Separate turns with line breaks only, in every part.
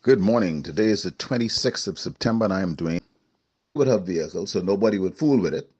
Good morning. Today is the 26th of September, and I am doing with her vehicle so nobody would fool with it.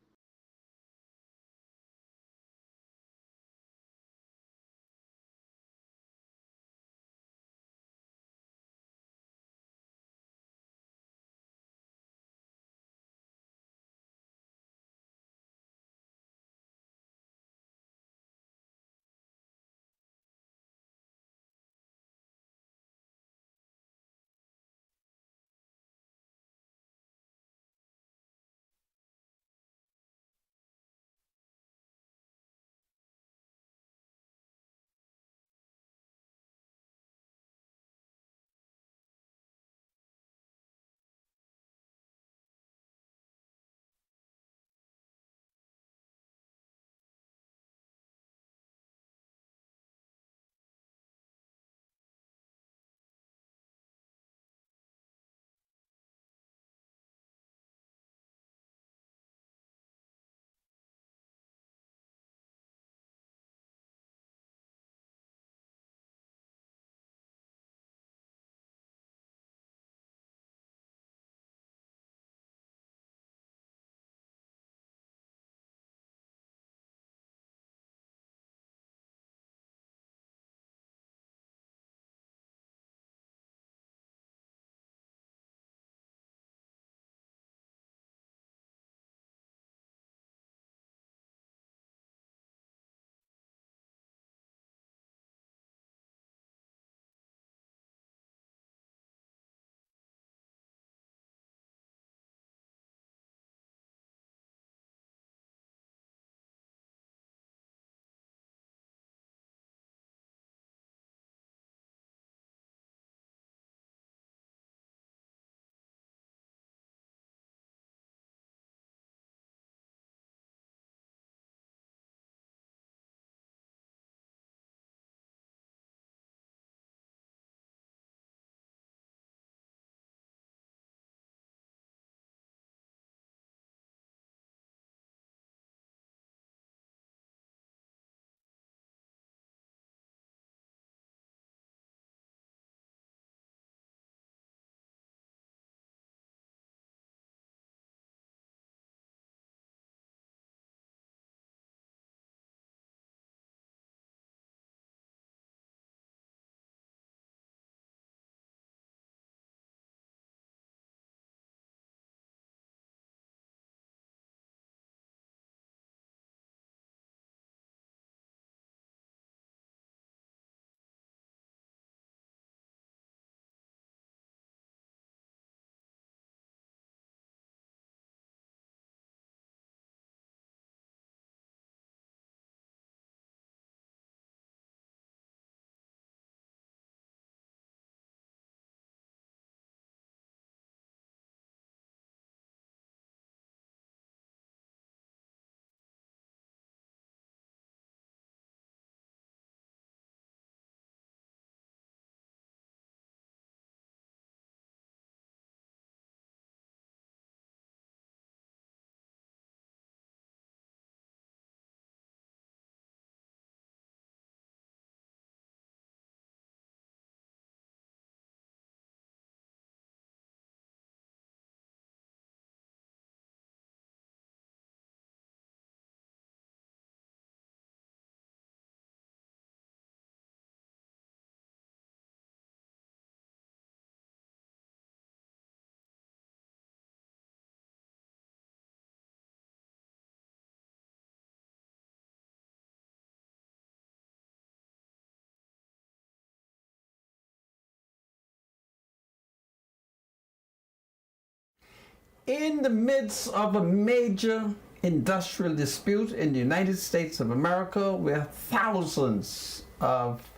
In the midst of a major industrial dispute in the United States of America, where thousands of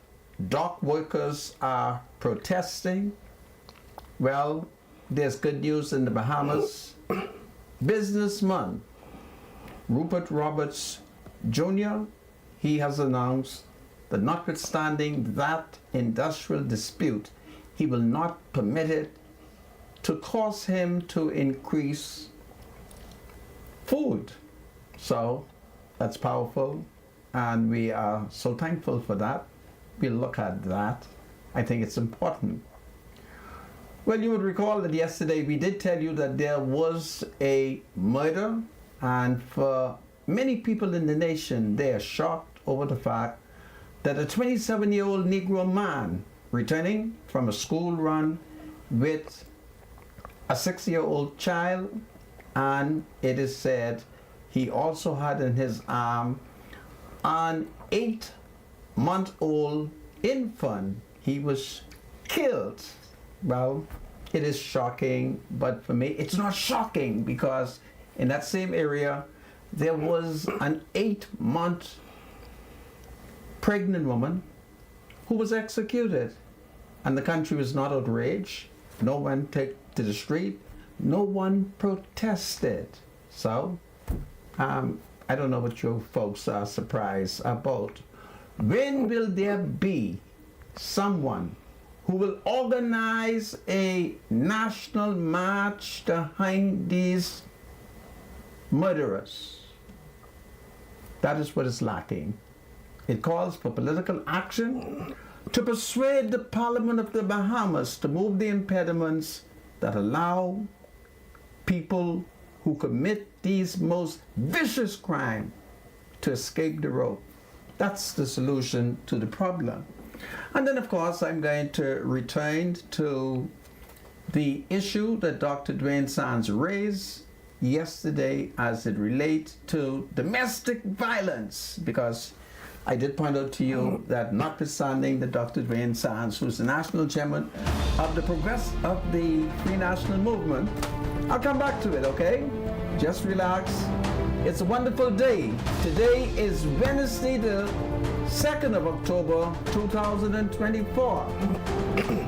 dock workers are protesting, well, there's good news in the Bahamas. Businessman Rupert Roberts Jr., he has announced that notwithstanding that industrial dispute, he will not permit it to cause him to increase food. So that's powerful, and we are so thankful for that. We'll look at that. I think it's important. Well, you would recall that yesterday we did tell you that there was a murder, and for many people in the nation, they are shocked over the fact that a 27-year-old Negro man returning from a school run with a 6-year-old child, and it is said he also had in his arm an 8-month-old infant. He was killed. Well, it is shocking, but for me, it's not shocking because in that same area, there was an 8-month pregnant woman who was executed, and the country was not outraged. No one took to the street. No one protested. So, I don't know what you folks are surprised about. When will there be someone who will organize a national march behind these murderers? That is what is lacking. It calls for political action to persuade the Parliament of the Bahamas to move the impediments that allow people who commit these most vicious crimes to escape the rope. That's the solution to the problem. And then, of course, I'm going to return to the issue that Dr. Dwayne Sands raised yesterday as it relates to domestic violence, because I did point out to you that notwithstanding that Dr. Dwayne Sands, who's the national chairman of the Free National Movement, I'll come back to it, okay? Just relax. It's a wonderful day. Today is Wednesday, the 2nd of October, 2024.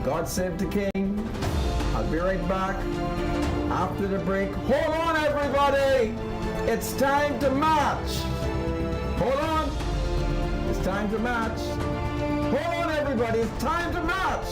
God save the King. I'll be right back after the break. Hold on, everybody. It's time to march. Hold on. It's time to march. Hold on, everybody. It's time to march.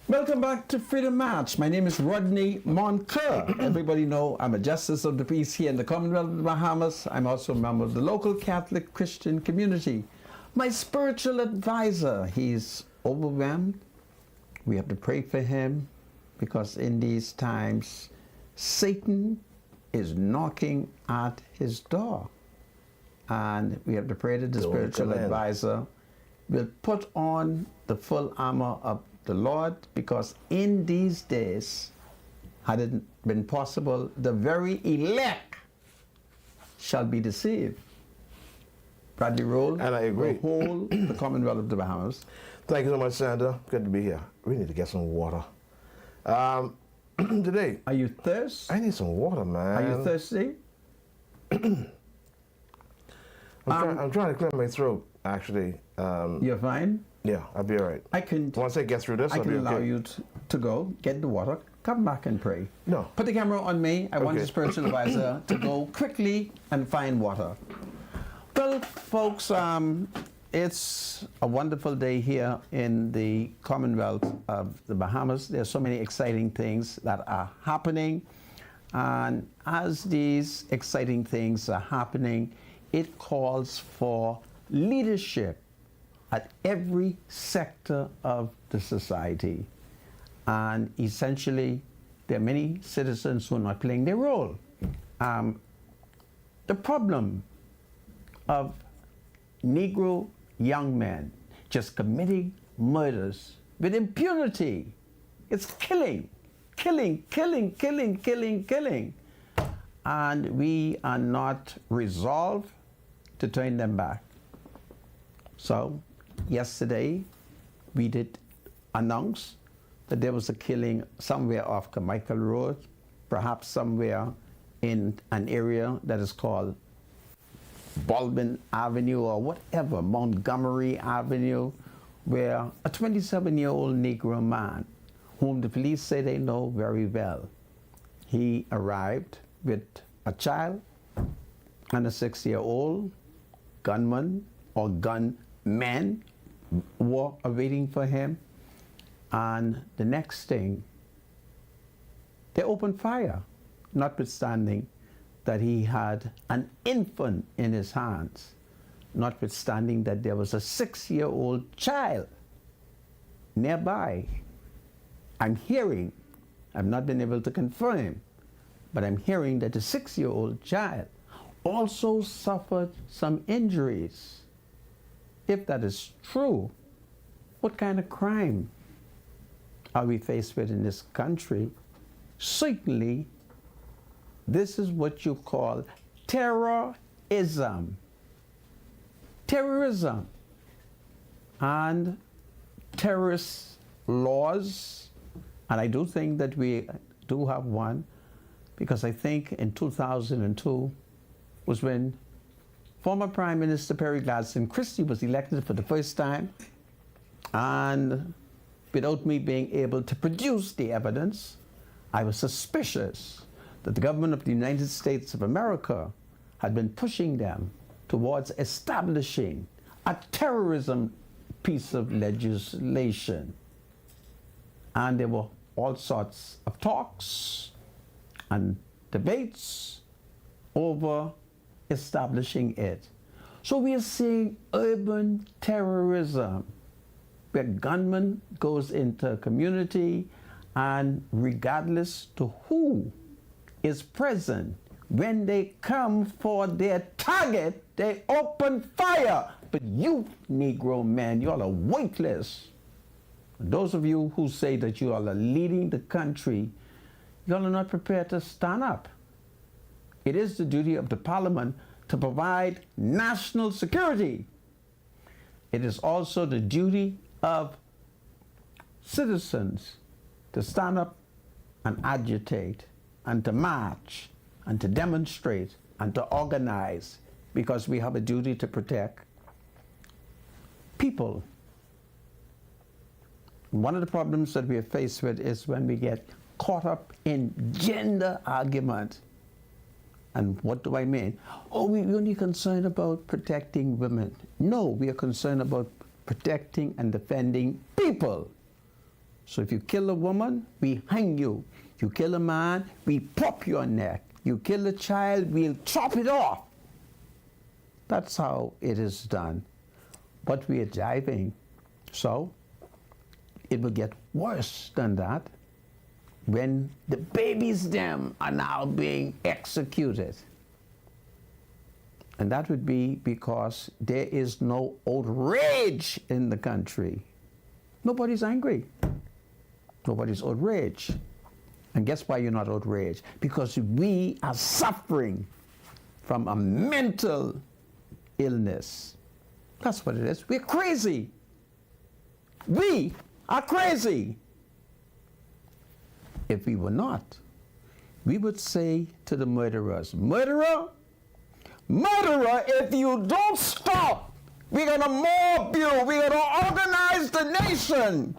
Welcome back to Freedom March. My name is Rodney Moncur. Everybody know I'm a justice of the peace here in the Commonwealth of the Bahamas. I'm also a member of the local Catholic Christian community. My spiritual advisor, he's overwhelmed. We have to pray for him because in these times, Satan is knocking at his door. And we have to pray that the spiritual advisor will put on the full armor of the Lord, because in these days, had it been possible, the very elect shall be deceived. Bradley Roll,
and I agree.
Whole the Commonwealth of the Bahamas.
Thank you so much, Sandra. Good to be here. We need to get some water. Today.
Are you thirsty?
I need some water, man.
Are you thirsty?
I'm trying to clear my throat, actually.
You're fine?
Yeah, I'll be all right. Once I get through this, I'll be okay.
I can allow you to go, get the water, come back and pray.
No.
Put the camera on me. I want the spiritual advisor to go quickly and find water. Well, folks, it's a wonderful day here in the Commonwealth of the Bahamas. There's so many exciting things that are happening. And as these exciting things are happening, it calls for leadership at every sector of the society. And essentially, there are many citizens who are not playing their role. The problem of Negro young men just committing murders with impunity. It's killing. And we are not resolved to turn them back. So, yesterday, we did announce that there was a killing somewhere off Carmichael Road, perhaps somewhere in an area that is called Baldwin Avenue or whatever, Montgomery Avenue, where a 27-year-old Negro man, whom the police say they know very well, he arrived with a child and a 6-year-old gunman or gunmen were awaiting for him. And the next thing, they opened fire, notwithstanding that he had an infant in his hands, notwithstanding that there was a 6-year-old child nearby. I'm hearing, I've not been able to confirm, but I'm hearing that the 6-year-old child also suffered some injuries. If that is true, what kind of crime are we faced with in this country? Certainly, this is what you call terrorism. Terrorism. And terrorist laws, and I do think that we do have one, because I think in 2002 was when former Prime Minister Perry Gladstone Christie was elected for the first time, and without me being able to produce the evidence, I was suspicious that the government of the United States of America had been pushing them towards establishing a terrorism piece of legislation. And there were all sorts of talks and debates over establishing it. So we are seeing urban terrorism, where gunman goes into a community and regardless to who is present, when they come for their target, they open fire. But you, Negro men, you all are weightless. Those of you who say that you all are leading the country, you all are not prepared to stand up. It is the duty of the Parliament to provide national security. It is also the duty of citizens to stand up and agitate and to march and to demonstrate and to organize, because we have a duty to protect people. One of the problems that we are faced with is when we get caught up in gender argument. And what do I mean? Oh, we're only concerned about protecting women. No, we are concerned about protecting and defending people. So if you kill a woman, we hang you. You kill a man, we pop your neck. You kill a child, we'll chop it off. That's how it is done. But we are jiving. So it will get worse than that when the babies them are now being executed. And that would be because there is no outrage in the country. Nobody's angry. Nobody's outraged. And guess why you're not outraged? Because we are suffering from a mental illness. That's what it is. We're crazy. We are crazy. If we were not, we would say to the murderers, murderer, murderer, if you don't stop, we're going to mob you. We're going to organize the nation.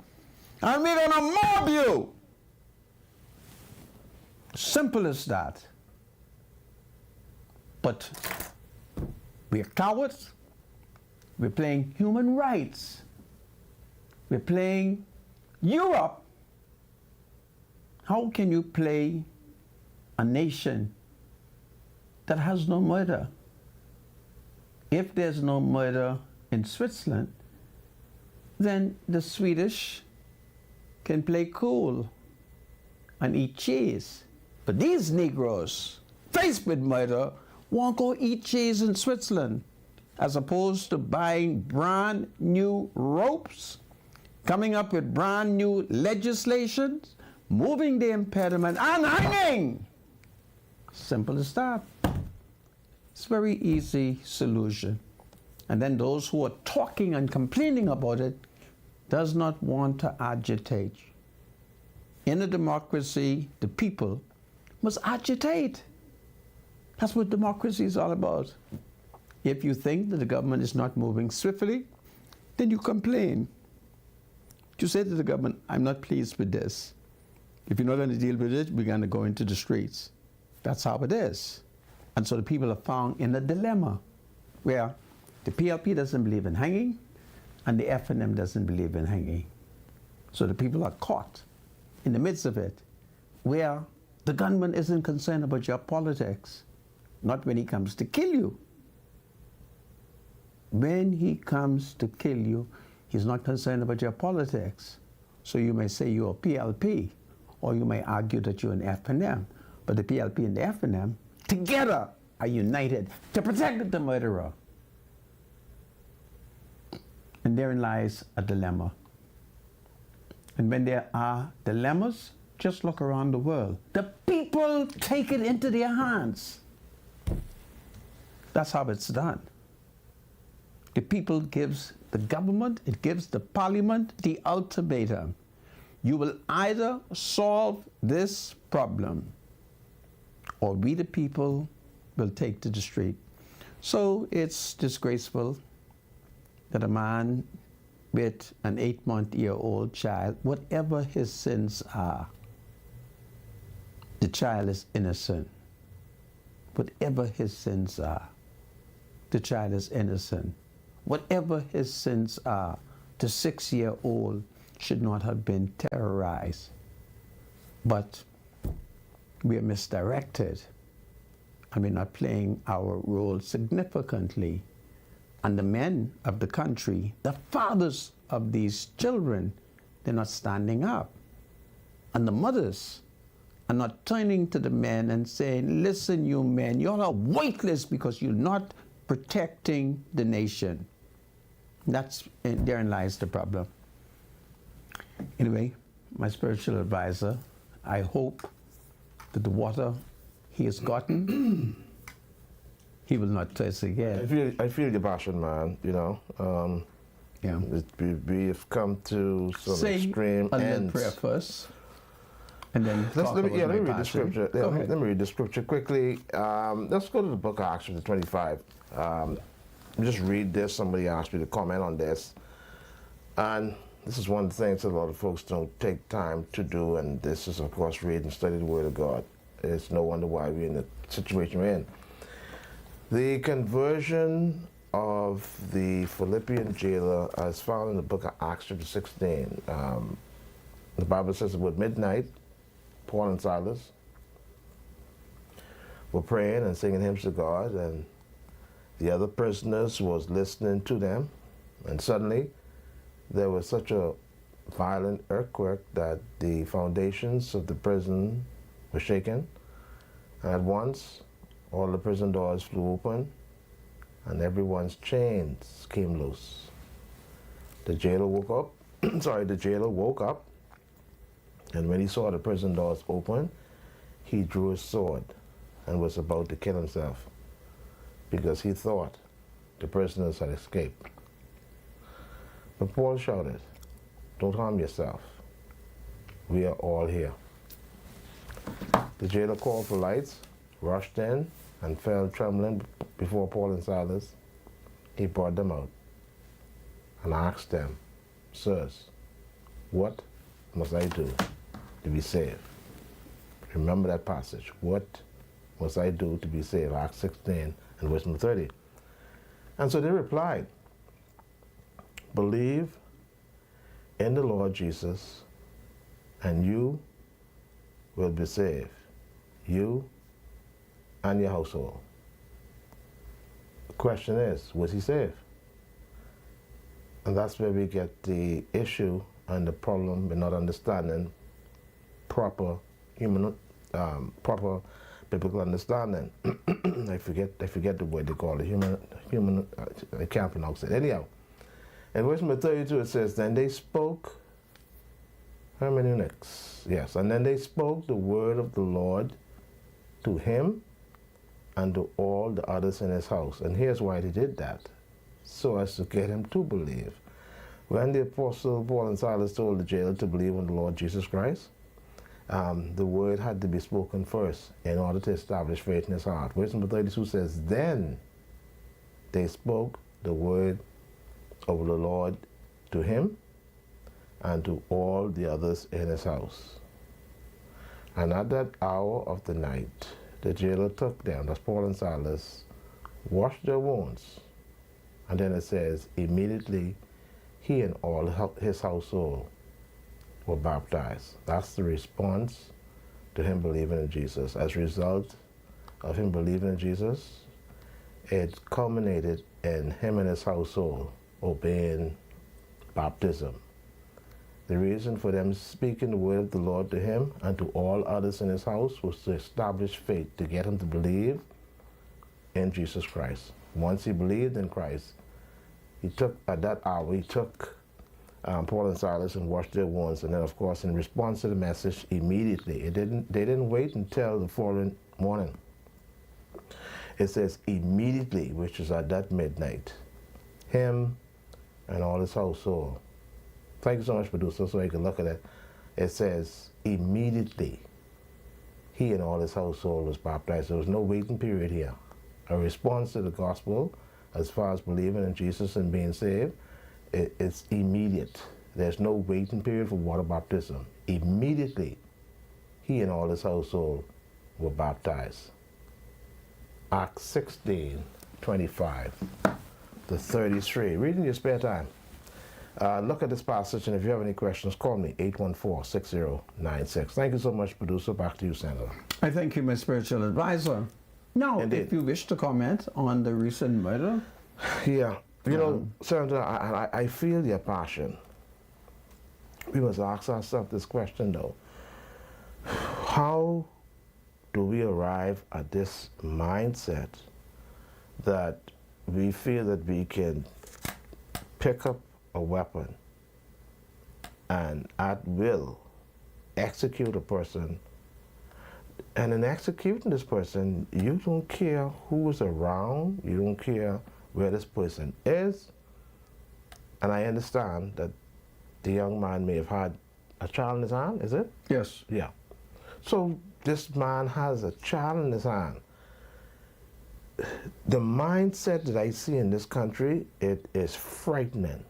And we're going to mob you. Simple as that. But we're cowards. We're playing human rights. We're playing Europe. How can you play a nation that has no murder? If there's no murder in Switzerland, then the Swedish can play cool and eat cheese. But these Negroes, faced with murder, won't go eat cheese in Switzerland, as opposed to buying brand new ropes, coming up with brand new legislations, moving the impediment, and hanging. Simple as that. It's a very easy solution. And then those who are talking and complaining about it does not want to agitate. In a democracy, the people must agitate. That's what democracy is all about. If you think that the government is not moving swiftly, then you complain. You say to the government, I'm not pleased with this. If you're not going to deal with it, we're going to go into the streets. That's how it is. And so the people are found in a dilemma where the PLP doesn't believe in hanging and the FNM doesn't believe in hanging. So the people are caught in the midst of it, where the gunman isn't concerned about your politics, not when he comes to kill you. When he comes to kill you, he's not concerned about your politics. So you may say you're a PLP, or you may argue that you're an FNM, but the PLP and the FNM together are united to protect the murderer. And therein lies a dilemma. And when there are dilemmas, just look around the world. The people take it into their hands. That's how it's done. The people gives the government, it gives the parliament the ultimatum. You will either solve this problem or we the people will take to the street. So it's disgraceful that a man with an 8-month-old child, whatever his sins are, the child is innocent. Whatever his sins are, the child is innocent. Whatever his sins are, the 6-year-old should not have been terrorized. But we are misdirected and we're not playing our role significantly. And the men of the country, the fathers of these children, they're not standing up. And the mothers are not turning to the men and saying, listen, you men, you all are weightless because you're not protecting the nation. Therein lies the problem. Anyway, my spiritual advisor, I hope that the water he has gotten, he will not taste again.
I feel your passion, man. You know,
Yeah.
We have come to some extreme
a little
ends.
prayer first, and then
Let me read the
passion.
scripture.
Go ahead.
Let me read the scripture quickly. Let's go to the book of Acts chapter 25. Just read this. Somebody asked me to comment on this, and this is one of the things that a lot of folks don't take time to do. And this is, of course, read and study the Word of God. It's no wonder why we're in the situation we're in. The conversion of the Philippian jailer is found in the book of Acts chapter 16. The Bible says about midnight, Paul and Silas were praying and singing hymns to God, and the other prisoners was listening to them, and suddenly there was such a violent earthquake that the foundations of the prison were shaken, and at once all the prison doors flew open and everyone's chains came loose. The jailer woke up, the jailer woke up, and when he saw the prison doors open, he drew his sword and was about to kill himself because he thought the prisoners had escaped. But Paul shouted, "Don't harm yourself. We are all here." The jailer called for lights, rushed in, and fell trembling before Paul and Silas. He brought them out and asked them, "Sirs, what must I do to be saved?" Remember that passage. What must I do to be saved? Acts 16 and verse 30. And so they replied, "Believe in the Lord Jesus, and you will be saved, you and your household." The question is, was he saved? And that's where we get the issue and the problem with not understanding proper proper biblical understanding. I forget the word they call it. I can't pronounce it. Anyhow, in verse number 32 it says, "Then they spoke," hermeneutics, yes, "and then they spoke the word of the Lord to him and to all the others in his house." And here's why they did that: so as to get him to believe. When the apostle Paul and Silas told the jailer to believe in the Lord Jesus Christ, the word had to be spoken first in order to establish faith in his heart. Verse number 32 says, "Then they spoke the word of the Lord to him and to all the others in his house. And at that hour of the night, the jailer took them," that's Paul and Silas, "washed their wounds." And then it says, immediately he and all his household were baptized. That's the response to him believing in Jesus. As a result of him believing in Jesus, it culminated in him and his household obeying baptism. The reason for them speaking the word of the Lord to him and to all others in his house was to establish faith, to get him to believe in Jesus Christ. Once he believed in Christ, at that hour, he took Paul and Silas and washed their wounds, and then, of course, in response to the message, immediately. They didn't wait until the following morning. It says immediately, which is at that midnight, him and all his household. Thank you so much, producer, so you can look at it. It says immediately he and all his household was baptized. There was no waiting period here. A response to the gospel as far as believing in Jesus and being saved, it's immediate. There's no waiting period for water baptism. Immediately he and all his household were baptized. Acts 16:25 to 33. Read in your spare time. Look at this passage, and if you have any questions, call me, 814-6096. Thank you so much, producer. Back to you, Senator.
I thank you, my spiritual advisor. Now,
Indeed.
if you wish to comment on the recent murder.
Yeah, you know, Senator, I feel your passion. We must ask ourselves this question, though. How do we arrive at this mindset that we feel that we can pick up a weapon and at will execute a person, and in executing this person, you don't care who is around, you don't care where this person is? And I understand that the young man may have had a child in his hand, is it?
Yes.
Yeah. So this man has a child in his hand. The mindset that I see in this country, it is frightening,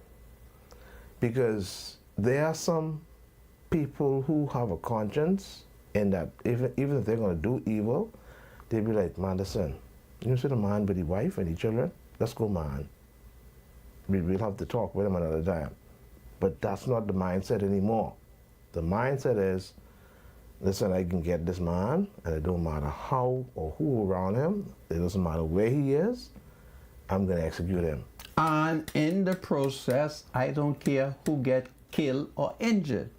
because there are some people who have a conscience, and that even if they're going to do evil, they'll be like, "Man, listen, you see the man with the wife and the children? Let's go, man. We'll have to talk with him another time." But that's not the mindset anymore. The mindset is, listen, I can get this man, and it don't matter how or who around him, it doesn't matter where he is, I'm going to execute him.
And in the process, I don't care who get killed or injured.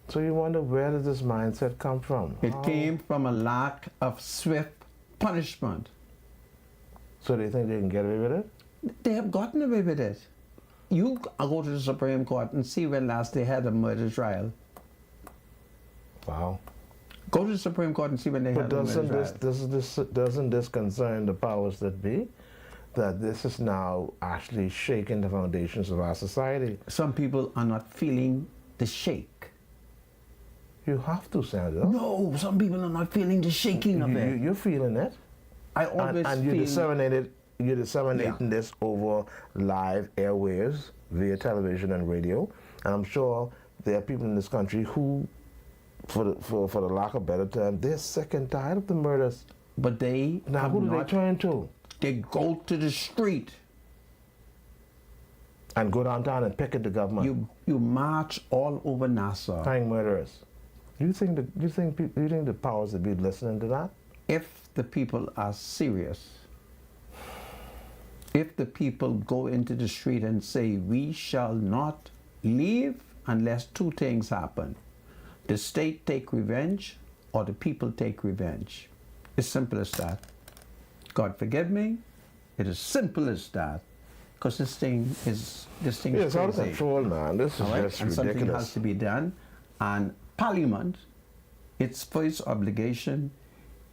So you wonder, where does this mindset come from?
It came from a lack of swift punishment.
So they think they can get away with it?
They have gotten away with it. You go to the Supreme Court and see when last they had a murder trial.
Wow.
Go to the Supreme Court and see when they
But
had a murder trial.
doesn't this concern the powers that be? That this is now actually shaking the foundations of our society.
Some people are not feeling the shake.
You have to, Senator.
No, some people are not feeling the shaking of it.
You're feeling it.
I always
And
feel...
you're disseminating this over live airwaves via television and radio. And I'm sure there are people in this country who, for the lack of a better term, they're sick and tired of the murders.
But they
Now,
have
who do they
not...
turn to?
They go to the street.
And go downtown and picket the government.
You march all over Nassau.
Hang murderers. Do you think the powers that be listening to that?
If the people are serious, if the people go into the street and say, we shall not leave unless two things happen. The state take revenge or the people take revenge. It's simple as that. God forgive me, it is simple as that. Because this thing is
It's
crazy.
out of control, man. This is
All right?
just
And something has
ridiculous.
to be done. And Parliament, its first obligation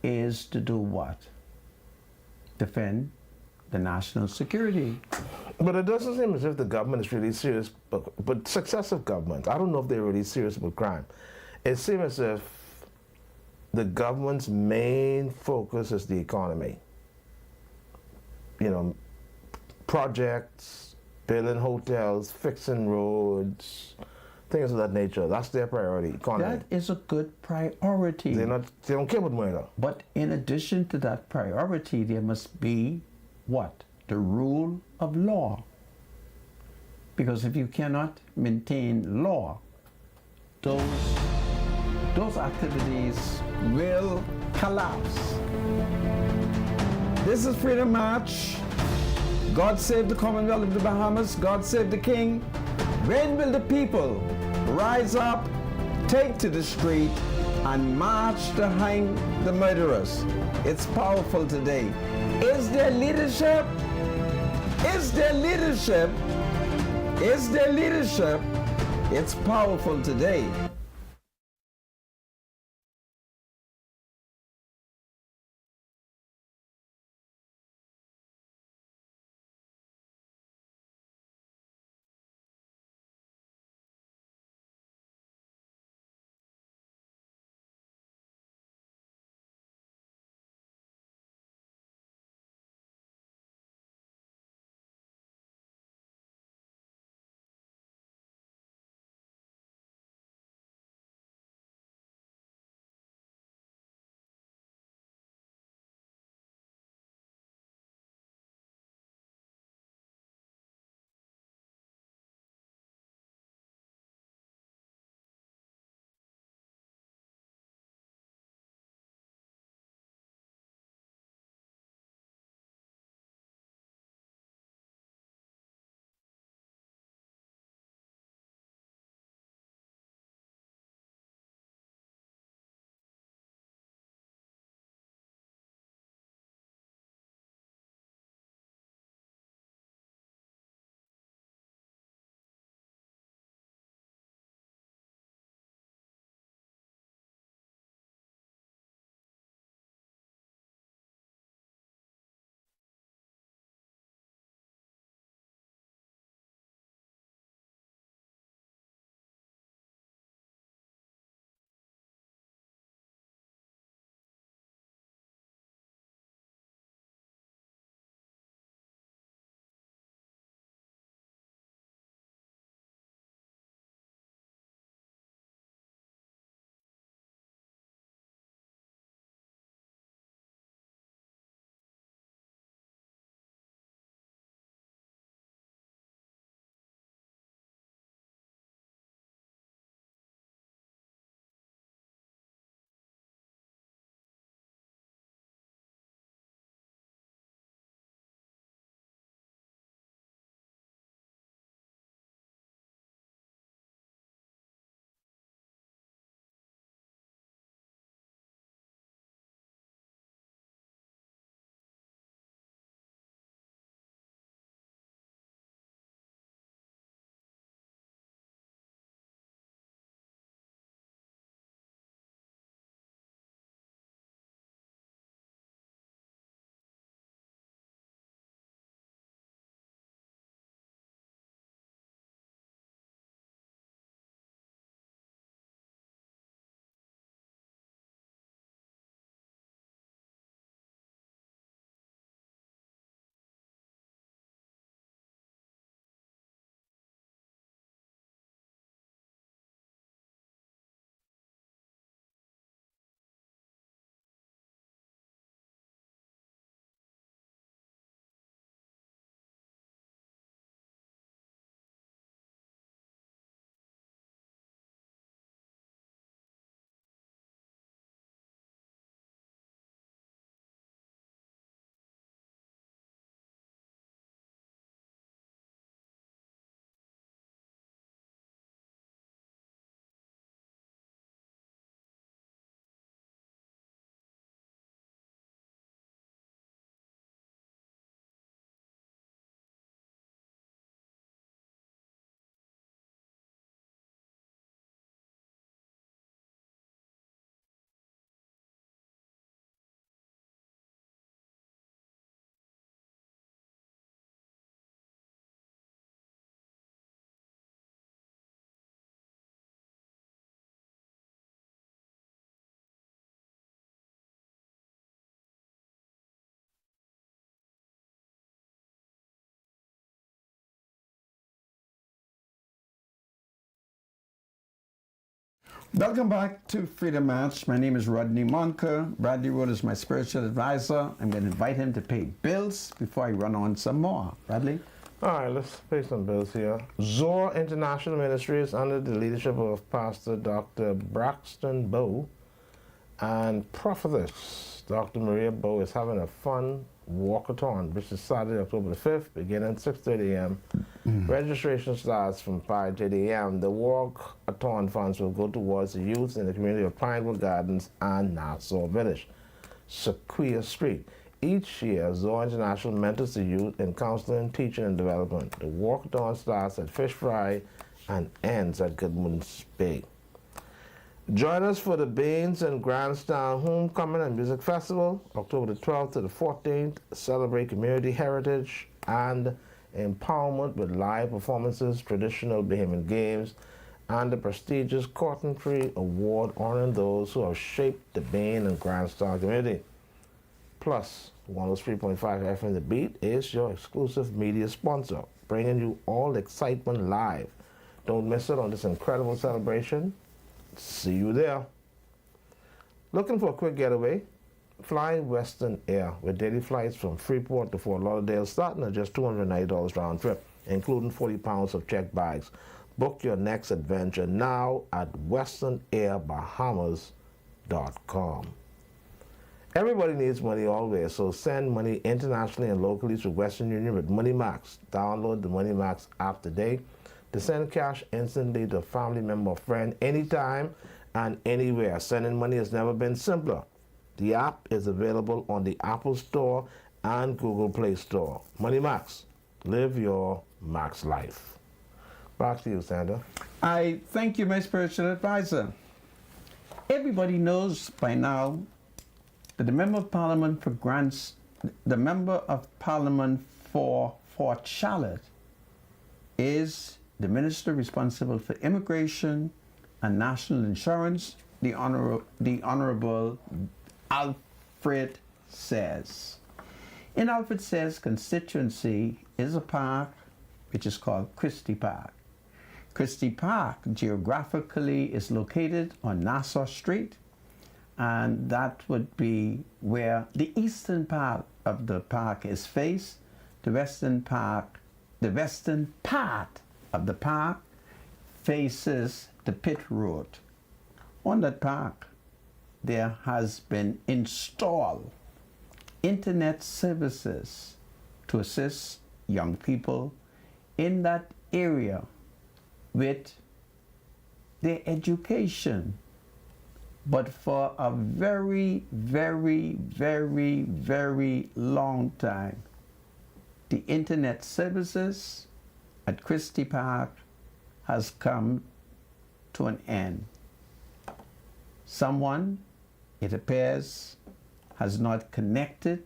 is to do what? Defend the national security.
But it doesn't seem as if the government is really serious, but successive governments, I don't know if they're really serious about crime. It seems as if the government's main focus is the economy. You know, projects, building hotels, fixing roads, things of that nature. That's their priority, economy.
That is a good priority.
They don't care about murder.
But in addition to that priority, there must be what? The rule of law. Because if you cannot maintain law, those activities will collapse. This is Freedom March. God save the Commonwealth of the Bahamas. God save the King. When will the people rise up, take to the street, and march to hang the murderers? It's powerful today. Is there leadership? Is there leadership? Is there leadership? It's powerful today. Welcome back to Freedom Match. My name is Rodney Monker. Bradley Road is my spiritual advisor. I'm going to invite him to pay bills before I run on some more. Bradley?
All right, let's pay some bills here. Zoar International Ministries, under the leadership of Pastor Dr. Braxton Bowe and Prophetess Dr. Maria Bowe, is having a fun walkathon, which is Saturday, October the 5th, beginning at 6:30 a.m. Registration starts from 5:30 a.m. The walkathon funds will go towards the youth in the community of Pinewood Gardens and Nassau Village, Sequoia Street. Each year, Zoar International mentors the youth in counseling, teaching, and development. The walkathon starts at Fish Fry and ends at Goodman's Bay. Join us for the Baines and Grandstand Homecoming and Music Festival, October the 12th to the 14th. Celebrate community heritage and empowerment with live performances, traditional Bahamian games, and the prestigious Cotton Tree Award honoring those who have shaped the Bain and Grandstand community. Plus, 103.5 FM The Beat is your exclusive media sponsor, bringing you all the excitement live. Don't miss it on this incredible celebration. See you there. Looking for a quick getaway? Fly Western Air with daily flights from Freeport to Fort Lauderdale starting at just $290 round trip, including 40 pounds of checked bags. Book your next adventure now at westernAirBahamas.com. Everybody needs money always, so send money internationally and locally through Western Union with MoneyMax. Download the MoneyMax app today to send cash instantly to a family member or friend anytime and anywhere. Sending money has never been simpler. The app is available on the Apple Store and Google Play Store. MoneyMax. Live your max life. Back to you, Sandra.
I thank you, my spiritual advisor. Everybody knows by now that the Member of Parliament for Fort Charlotte is the Minister responsible for Immigration and National Insurance, the Honorable Alfred Sayers. In Alfred Sayers' constituency is a park which is called Christie Park. Christie Park geographically is located on Nassau Street, and that would be where the eastern part of the park is faced. The western part of the park faces the pit road. On that park, there has been installed internet services to assist young people in that area with their education. But for a very, very, very, very long time, the internet services at Christie Park has come to an end. Someone, it appears, has not connected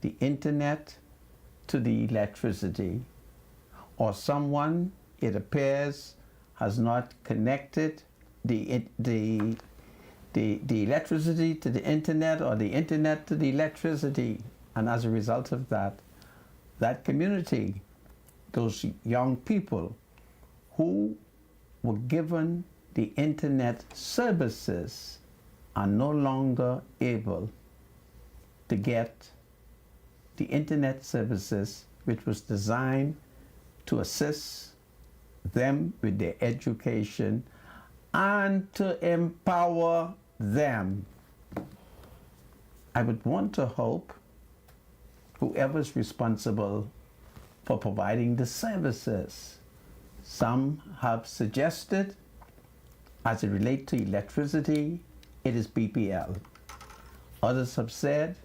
the internet to the electricity, or someone, it appears, has not connected the electricity to the internet, or the internet to the electricity. And as a result of that, that community, those young people who were given the internet services, are no longer able to get the internet services which was designed to assist them with their education and to empower them. I would want to hope whoever's responsible for providing the services. Some have suggested, as it relates to electricity, it is BPL. Others have said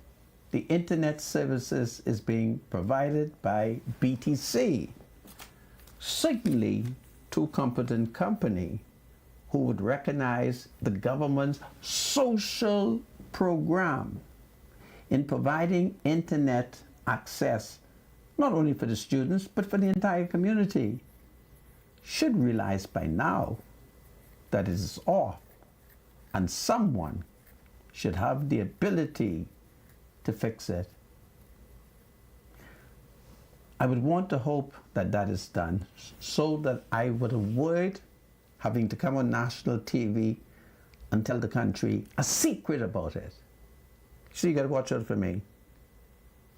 the internet services is being provided by BTC. Certainly, two competent companies who would recognize the government's social program in providing internet access, not only for the students, but for the entire community, should realize by now that it is off, and someone should have the ability to fix it. I would want to hope that that is done, so that I would avoid having to come on national TV and tell the country a secret about it. So you got to watch out for me.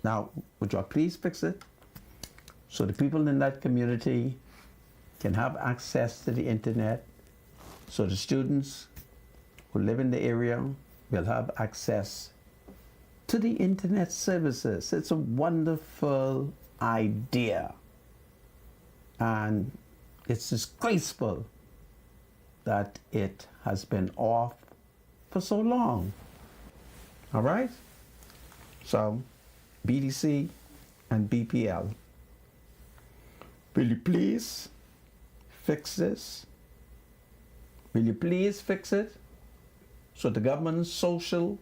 Now, would you please fix it so the people in that community can have access to the internet, so the students who live in the area will have access to the internet services. It's a wonderful idea. And it's disgraceful that it has been off for so long. All right? So, BDC and BPL, will you please fix this? Will you please fix it so the government's social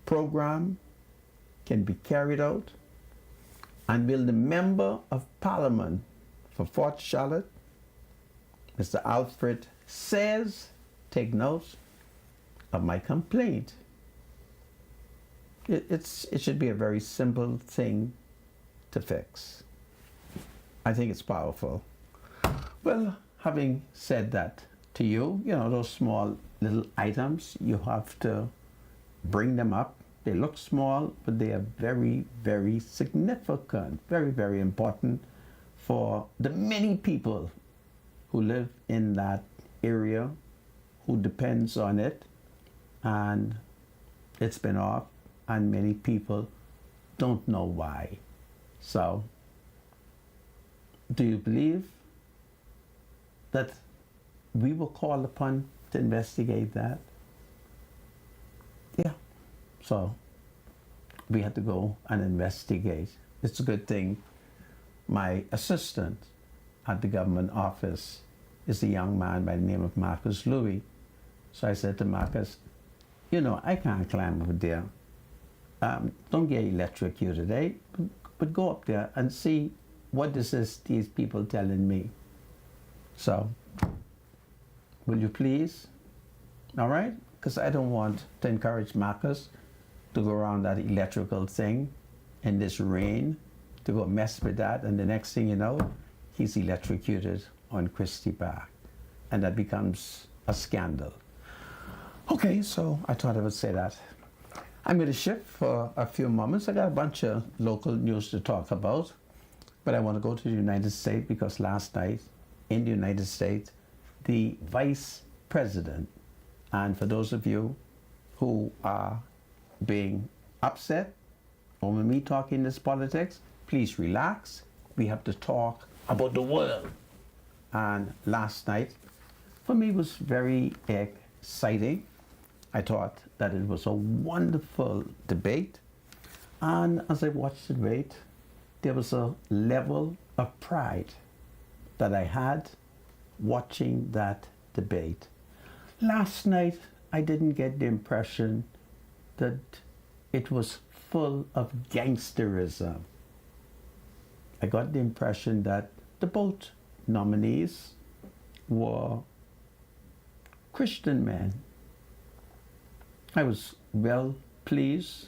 program can be carried out? And will the Member of Parliament for Fort Charlotte, Mr. Alfred Sayers, take note of my complaint? It should be a very simple thing to fix. I think it's powerful. Well, having said that to you, those small little items, you have to bring them up. They look small, but they are very, very significant, very, very important for the many people who live in that area, who depends on it, and it's been off, and many people don't know why. So, do you believe that we were called upon to investigate that? Yeah. So, we had to go and investigate. It's a good thing my assistant at the government office is a young man by the name of Marcus Louis. So I said to Marcus, I can't climb over there. Don't get electrocuted, eh? But go up there and see what is this these people telling me. So, will you please? All right? Because I don't want to encourage Marcus to go around that electrical thing in this rain, to go mess with that, and the next thing you know, he's electrocuted on Christie Park. And that becomes a scandal. Okay, so I thought I would say that. I'm going to shift for a few moments. I got a bunch of local news to talk about, but I want to go to the United States because last night in the United States, the Vice President, and for those of you who are being upset over me talking this politics, please relax. We have to talk about the world. And last night, for me, was very exciting. I thought that it was a wonderful debate. And as I watched the debate, there was a level of pride that I had watching that debate. Last night, I didn't get the impression that it was full of gangsterism. I got the impression that the both nominees were Christian men. I was well pleased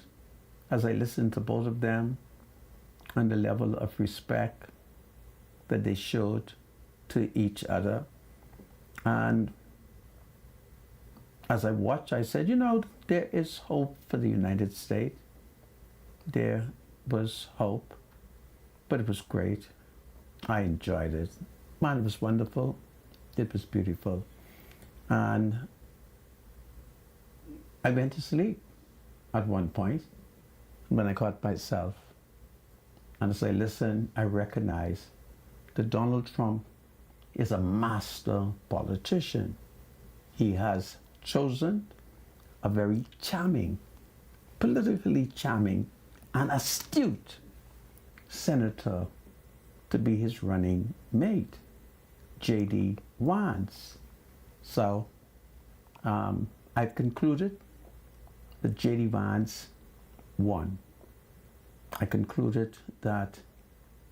as I listened to both of them and the level of respect that they showed to each other. And as I watched, I said, there is hope for the United States. There was hope, but it was great. I enjoyed it. Man, it was wonderful. It was beautiful. And I went to sleep at one point when I caught myself. And as I listened, I recognized that Donald Trump is a master politician. He has chosen a very charming, politically charming, and astute senator to be his running mate, J.D. Vance. So I've concluded that J.D. Vance won. I concluded that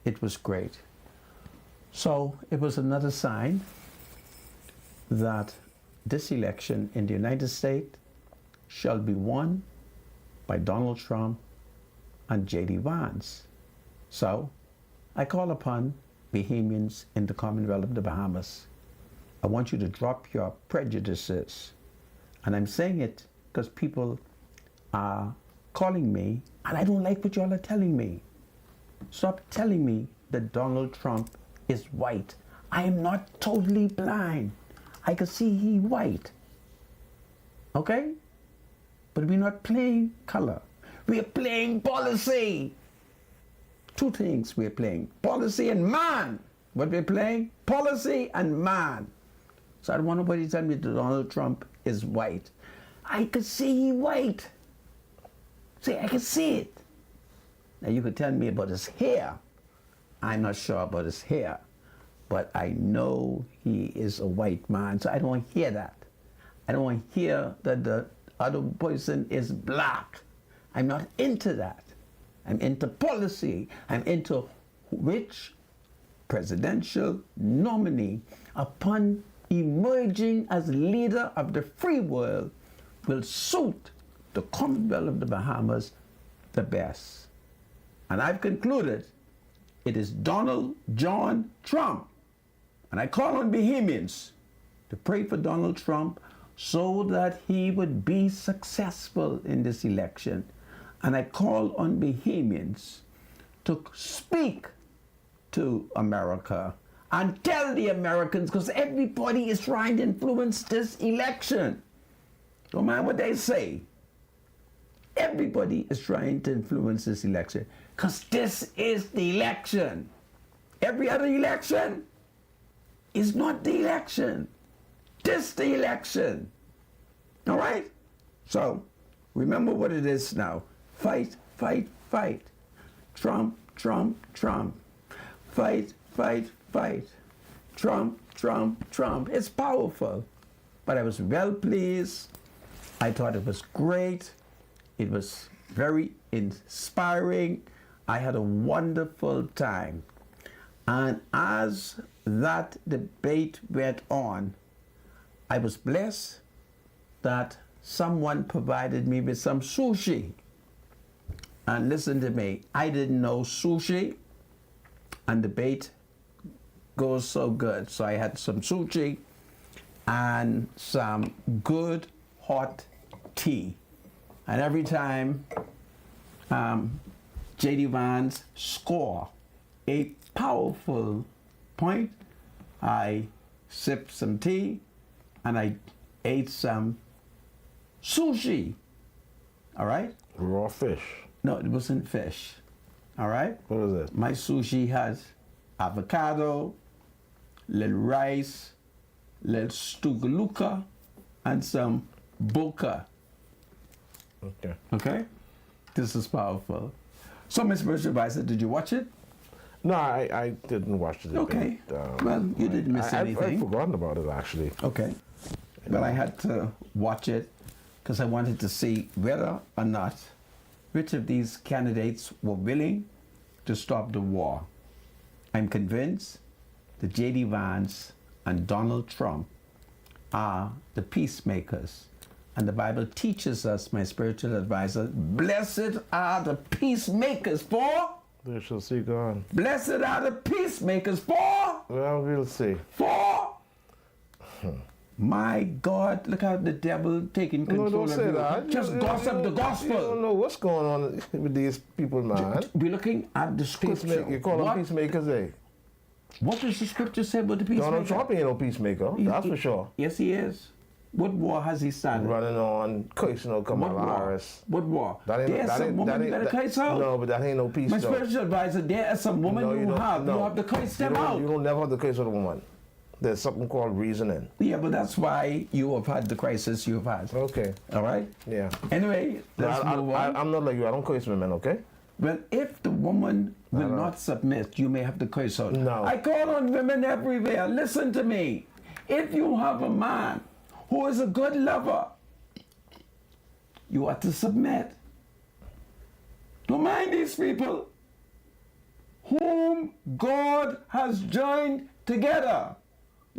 it was great. So it was another sign that this election in the United States shall be won by Donald Trump and J.D. Vance. So I call upon Bahamians in the Commonwealth of the Bahamas I want you to drop your prejudices. And I'm saying it because people are calling me, and I don't like what y'all are telling me. Stop telling me that Donald Trump is white. I am not totally blind. I can see he white. Okay? But we're not playing color. We're playing policy. Two things we're playing. Policy and man. What we're playing? Policy and man. So I don't want nobody to tell me that Donald Trump is white. I can see he white. See, I can see it. Now you could tell me about his hair. I'm not sure about his hair. But I know he is a white man, so I don't want to hear that. I don't want to hear that the other person is black. I'm not into that. I'm into policy. I'm into which presidential nominee, upon emerging as leader of the free world, will suit the Commonwealth of the Bahamas the best. And I've concluded it is Donald John Trump. And I call on Bahamians to pray for Donald Trump so that he would be successful in this election. And I call on Bahamians to speak to America and tell the Americans, because everybody is trying to influence this election. Don't mind what they say. Everybody is trying to influence this election because this is the election. Every other election is not the election. This the election. All right? So remember what it is now. Fight, fight, fight. Trump, Trump, Trump. Fight, fight, fight. Trump, Trump, Trump. It's powerful. But I was well pleased. I thought it was great. It was very inspiring. I had a wonderful time. And as that debate went on, I was blessed that someone provided me with some sushi. And listen to me, I didn't know sushi, and debate goes so good. So I had some sushi and some good hot tea. And every time J.D. Vance score a powerful point, I sipped some tea and I ate some sushi. All right?
Raw fish.
No, it wasn't fish. All right?
What is it?
My sushi has avocado, little rice, little stugaluka, and some boca.
Okay.
Okay? This is powerful. So, Ms. Spiritual Advisor, did you watch it?
No, I didn't watch the debate.
Okay. Well, you didn't miss anything.
I've forgotten about it, actually.
Okay. But I had to watch it because I wanted to see whether or not which of these candidates were willing to stop the war. I'm convinced that J.D. Vance and Donald Trump are the peacemakers. And the Bible teaches us, my spiritual advisor, blessed are the peacemakers for?
They shall see God.
Blessed are the peacemakers for?
Well, we'll see.
For? My God, look how the devil taking control
No, don't
of
say
you.
that.
Just gossip the gospel.
You don't know what's going on with these people, man.
We're looking at the scripture.
You call them peacemakers, eh?
What does the scripture say about the peacemaker?
Donald Trump ain't no peacemaker, that's for sure.
Yes, he is. What war has he started?
Running on, cursing out Kamala Harris.
What war?
That
There's some woman you gotta curse out.
No, but that ain't no peace,
My
though.
spiritual advisor, there are some women you have to curse them out.
You don't never have to curse out a woman. There's something called reasoning.
Yeah, but that's why you have had the crisis you have had.
Okay.
All right?
Yeah.
Anyway, let's move on.
I'm not like you. I don't curse women, okay?
Well, if the woman will not submit, you may have to curse out.
No.
I call on women everywhere. Listen to me. If you have a man who is a good lover, you ought to submit. Don't mind these people whom God has joined together.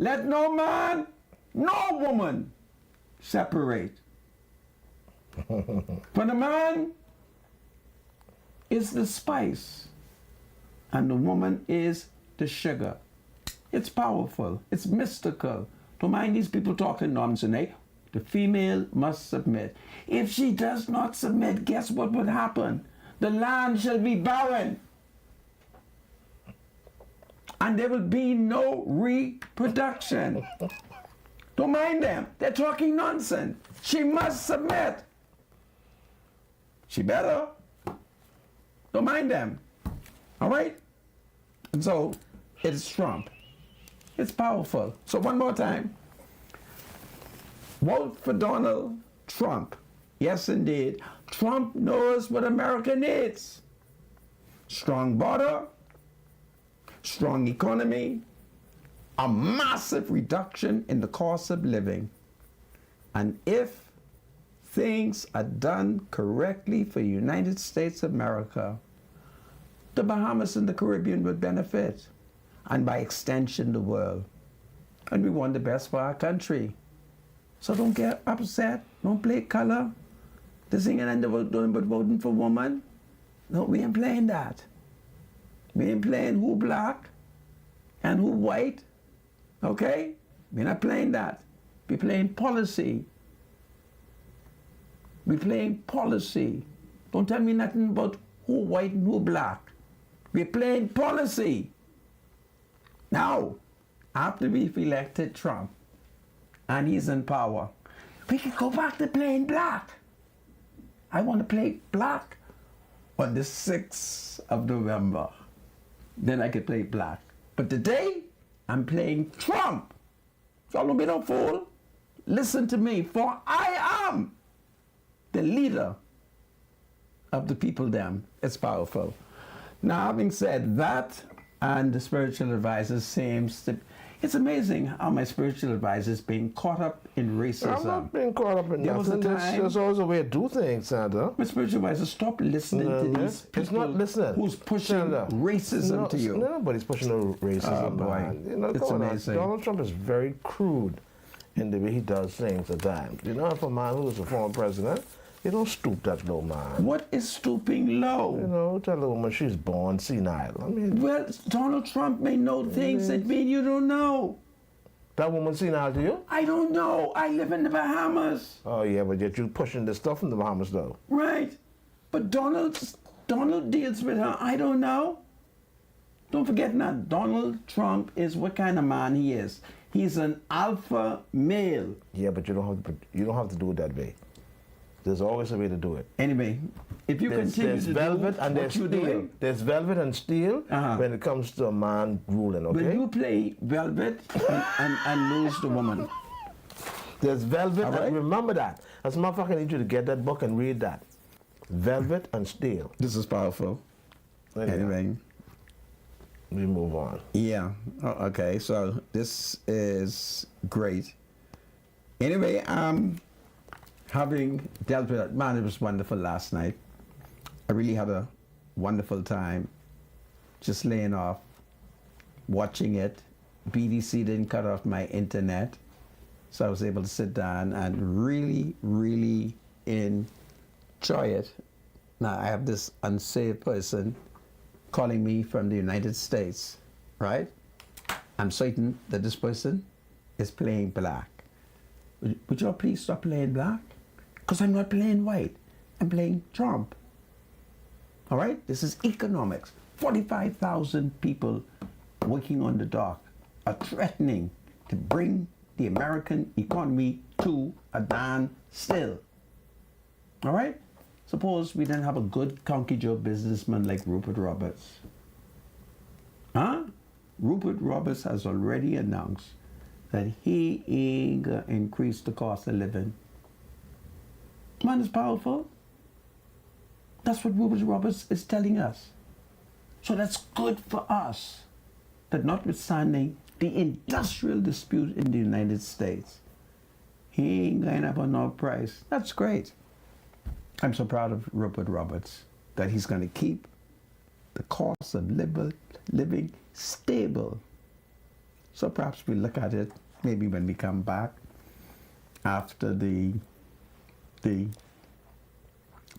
Let no man, no woman separate. For the man is the spice, and the woman is the sugar. It's powerful. It's mystical. Don't mind these people talking nonsense, eh? The female must submit. If she does not submit, guess what would happen? The land shall be barren. And there will be no reproduction. Don't mind them. They're talking nonsense. She must submit. She better. Don't mind them. All right? And so it's Trump. It's powerful. So one more time. Vote for Donald Trump. Yes, indeed. Trump knows what America needs. Strong border, strong economy, a massive reduction in the cost of living. And if things are done correctly for the United States of America, the Bahamas and the Caribbean would benefit, and by extension, the world. And we want the best for our country. So don't get upset. Don't play color. This ain't gonna end up doing but voting for woman. No, we ain't playing that. We ain't playing who black and who white. Okay? We're not playing that. We're playing policy. We're playing policy. Don't tell me nothing about who white and who black. We're playing policy. Now, after we've elected Trump, and he's in power, we can go back to playing black. I want to play black on the 6th of November. Then I could play black. But today, I'm playing Trump. So don't be no fool. Listen to me, for I am the leader of the people them. It's powerful. Now, having said that, and the spiritual advisor seems to... It's amazing how my spiritual advisor is being caught up in racism.
I'm not being caught up in
There was
nothing.
a time-
There's always a way to do things, Sandra.
My spiritual advisor, stop listening to these people
It's not listening.
who's pushing
Sandra,
racism to you.
Nobody's pushing no racism,
Oh, boy.
man. You know,
It's
come on,
amazing.
Donald Trump is very crude in the way he does things at times. You know, if a man who is a former president, you don't stoop that low, man.
What is stooping low?
You know, tell a woman she's born senile. I mean,
Well, Donald Trump may know things that mean you don't know.
that woman senile to you?
I don't know. I live in the Bahamas.
Oh, yeah, but yet you're pushing this stuff from the Bahamas, though.
Right. But Donald deals with her. I don't know. Don't forget now, Donald Trump is what kind of man he is. He's an alpha male.
Yeah, but you don't have to do it that way. There's always a way to do it.
Anyway, if you continue
There's
to
velvet
do
and
what
there's
you're
steel.
doing,
There's velvet and steel when it comes to a man ruling, okay?
when you play velvet and lose the woman.
There's velvet,
All right.
and remember that. As a matter of fact, I need you to get that book and read that. Velvet and steel.
This is powerful. Anyway.
We move on.
Yeah. Oh, okay. So this is great. Anyway, having dealt with it, man, it was wonderful last night. I really had a wonderful time just laying off, watching it. BDC didn't cut off my internet, so I was able to sit down and really, really enjoy it. Now, I have this unsaved person calling me from the United States, right? I'm certain that this person is playing black. Would you all please stop playing black? Because I'm not playing white. I'm playing Trump. All right? This is economics. 45,000 people working on the dock are threatening to bring the American economy to a standstill. All right? Suppose we didn't have a good Conky Joe businessman like Rupert Roberts. Huh? Rupert Roberts has already announced that he ain't gonna increase the cost of living. Man is powerful. That's what Rupert Roberts is telling us. So that's good for us. That notwithstanding the industrial dispute in the United States, he ain't going up on no price. That's great. I'm so proud of Rupert Roberts that he's going to keep the cost of living stable. So perhaps we look at it maybe when we come back after the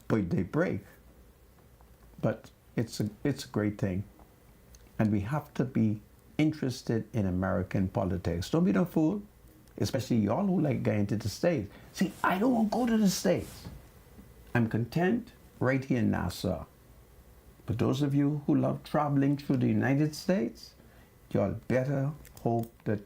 birthday break. But it's a great thing. And we have to be interested in American politics. Don't be no fool. especially y'all who like going to the States. See, I don't want to go to the States. I'm content right here in Nassau. But those of you who love traveling through the United States, y'all better hope that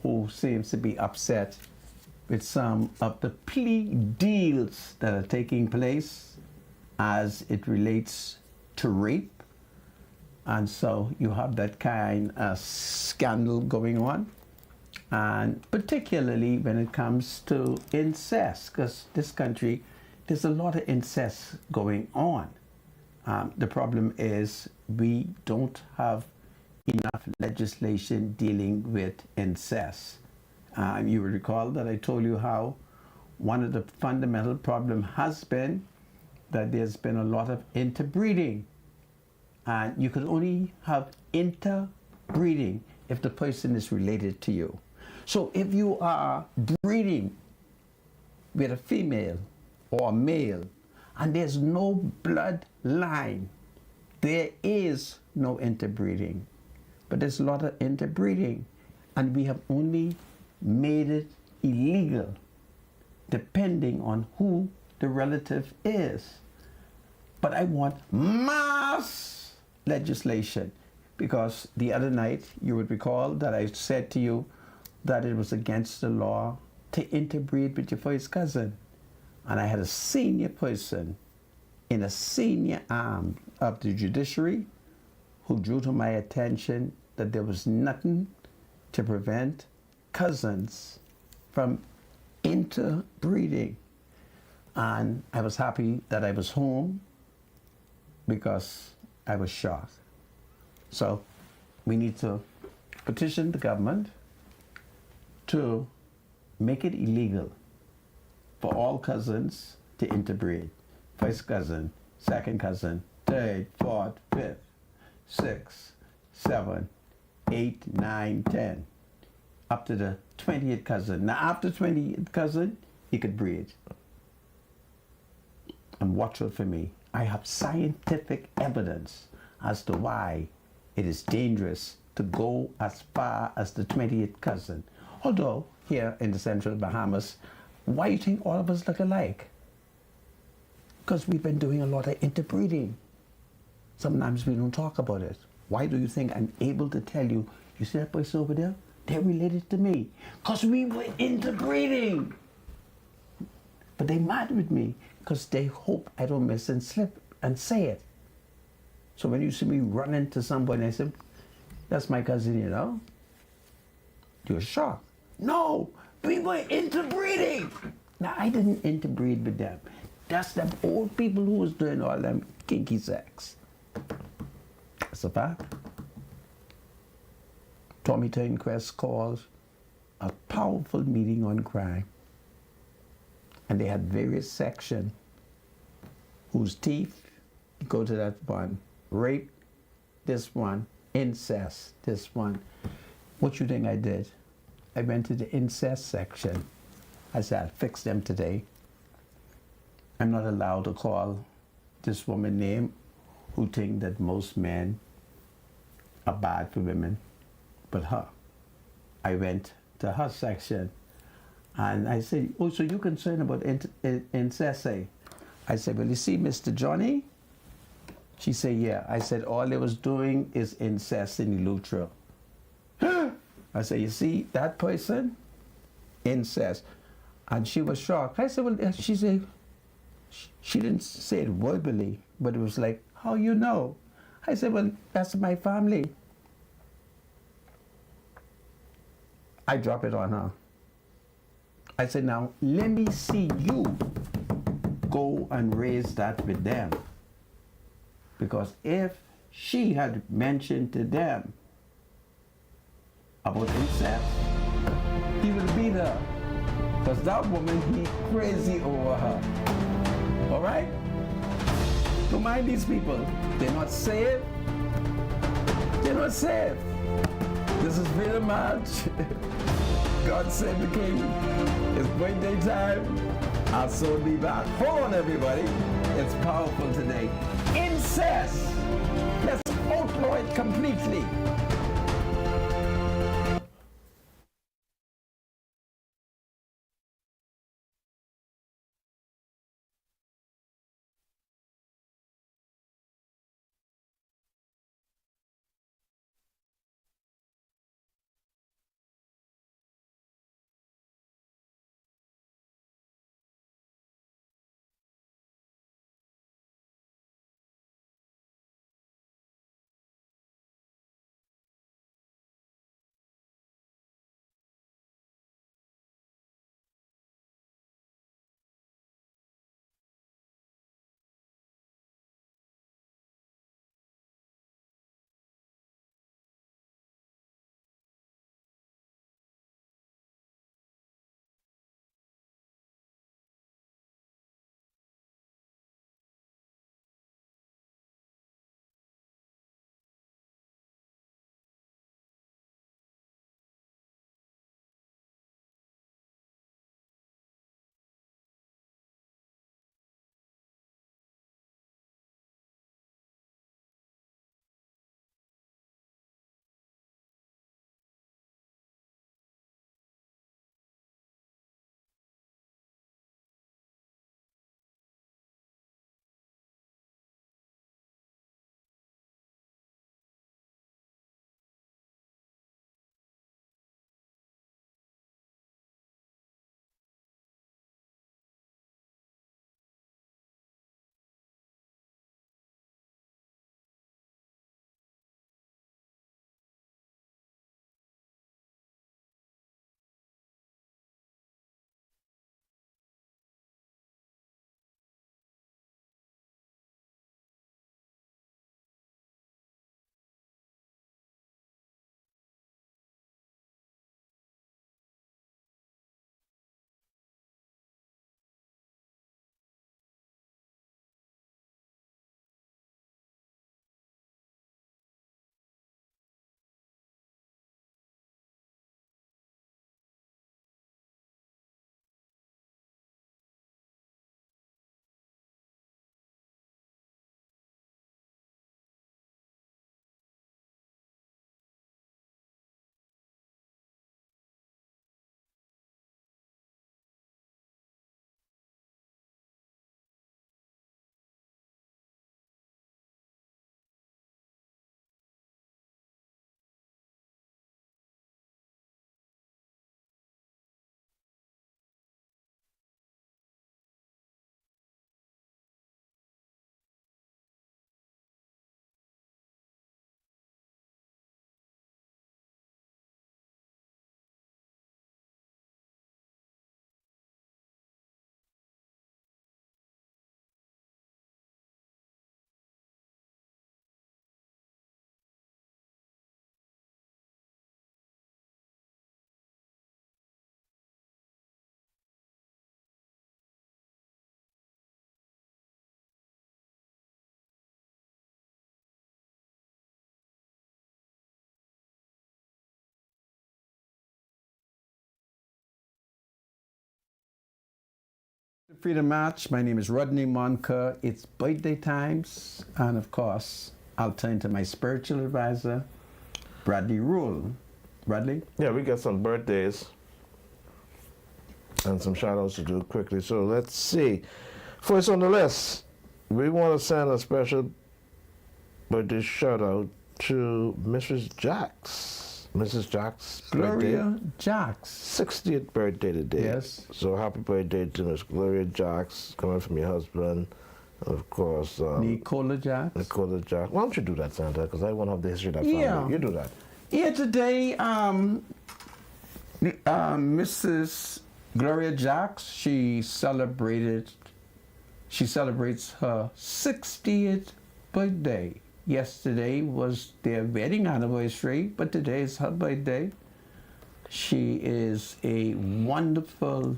who seems to be upset with some of the plea deals that are taking place as it relates to rape. And so you have that kind of scandal going on. And particularly when it comes to incest, because this country, there's a lot of incest going on. The problem is we don't have enough legislation dealing with incest. You will recall that I told you how one of the fundamental problems has been that there's been a lot of interbreeding. And you could only have interbreeding if the person is related to you. So if you are breeding with a female or a male and there's no bloodline, there is no interbreeding. But there's a lot of interbreeding, and we have only made it illegal depending on who the relative is. But I want mass legislation, because the other night you would recall that I said to you that it was against the law to interbreed with your first cousin. And I had a senior person in a senior arm of the judiciary who drew to my attention that there was nothing to prevent cousins from interbreeding. And I was happy that I was home because I was shocked. So we need to petition the government to make it illegal for all cousins to interbreed. First cousin, second cousin, third, fourth, fifth, sixth, seventh, 8, 9, 10, up to the 20th cousin. Now after 20th cousin, he could breed. And watch out for me. I have scientific evidence as to why it is dangerous to go as far as the 20th cousin. Although here in the central Bahamas, why do you think all of us look alike? Because we've been doing a lot of interbreeding. Sometimes we don't talk about it. Why do you think I'm able to tell you, you see that person over there? They're related to me. Because we were interbreeding. But they mad with me because they hope I don't miss and slip and say it. So when you see me run into somebody and I say, that's my cousin, you know? You're shocked. No, we were interbreeding. Now, I didn't interbreed with them. That's them old people who was doing all them kinky sex. That's a fact. Tommy Turnquest calls a powerful meeting on crime. And they had various sections whose teeth go to that one. Rape, this one. Incest, this one. What you think I did? I went to the incest section. I said, I'll fix them today. I'm not allowed to call this woman name who think that most men are bad for women, but her. I went to her section and I said, oh, so you're concerned about incest? I said, well, you see, Mr. Johnny? She said, yeah. I said, all they was doing is incest in Eleuthera. I said, you see that person? Incest. And she was shocked. I said, well, she said, she didn't say it verbally, but it was like, how you know? I said, well, that's my family. I drop it on her. I said, now, let me see you go and raise that with them. Because if she had mentioned to them about incest, he would beat her. Because that woman, he crazy over her. All right? Don't mind these people. They're not saved. They're not saved. This is Freedom March. God save the King. It's birthday time. I'll soon be back. Hold on, everybody. It's powerful today. Incest. Let's outlaw it completely. Freedom March. My name is Rodney Monker. It's birthday times, and of course, I'll turn to my spiritual advisor, Bradley Rule. Bradley?
Yeah, we got some birthdays and some shout outs to do quickly. So let's see. First on the list, we want to send a special birthday shout out to Mrs. Jacks. Mrs. Jack's
Gloria
birthday.
Jacks.
60th birthday today.
Yes.
So happy birthday to Miss Gloria Jacks, coming from your husband. Of course,
Nicola Jacks.
Nicola Jacks. Why don't you do that, Santa? Because I want to have the history of that family.
Yeah.
You do that.
Yeah, today, Mrs. Gloria Jacks, she celebrates her 60th birthday. Yesterday was their wedding anniversary, but today is her birthday. She is a wonderful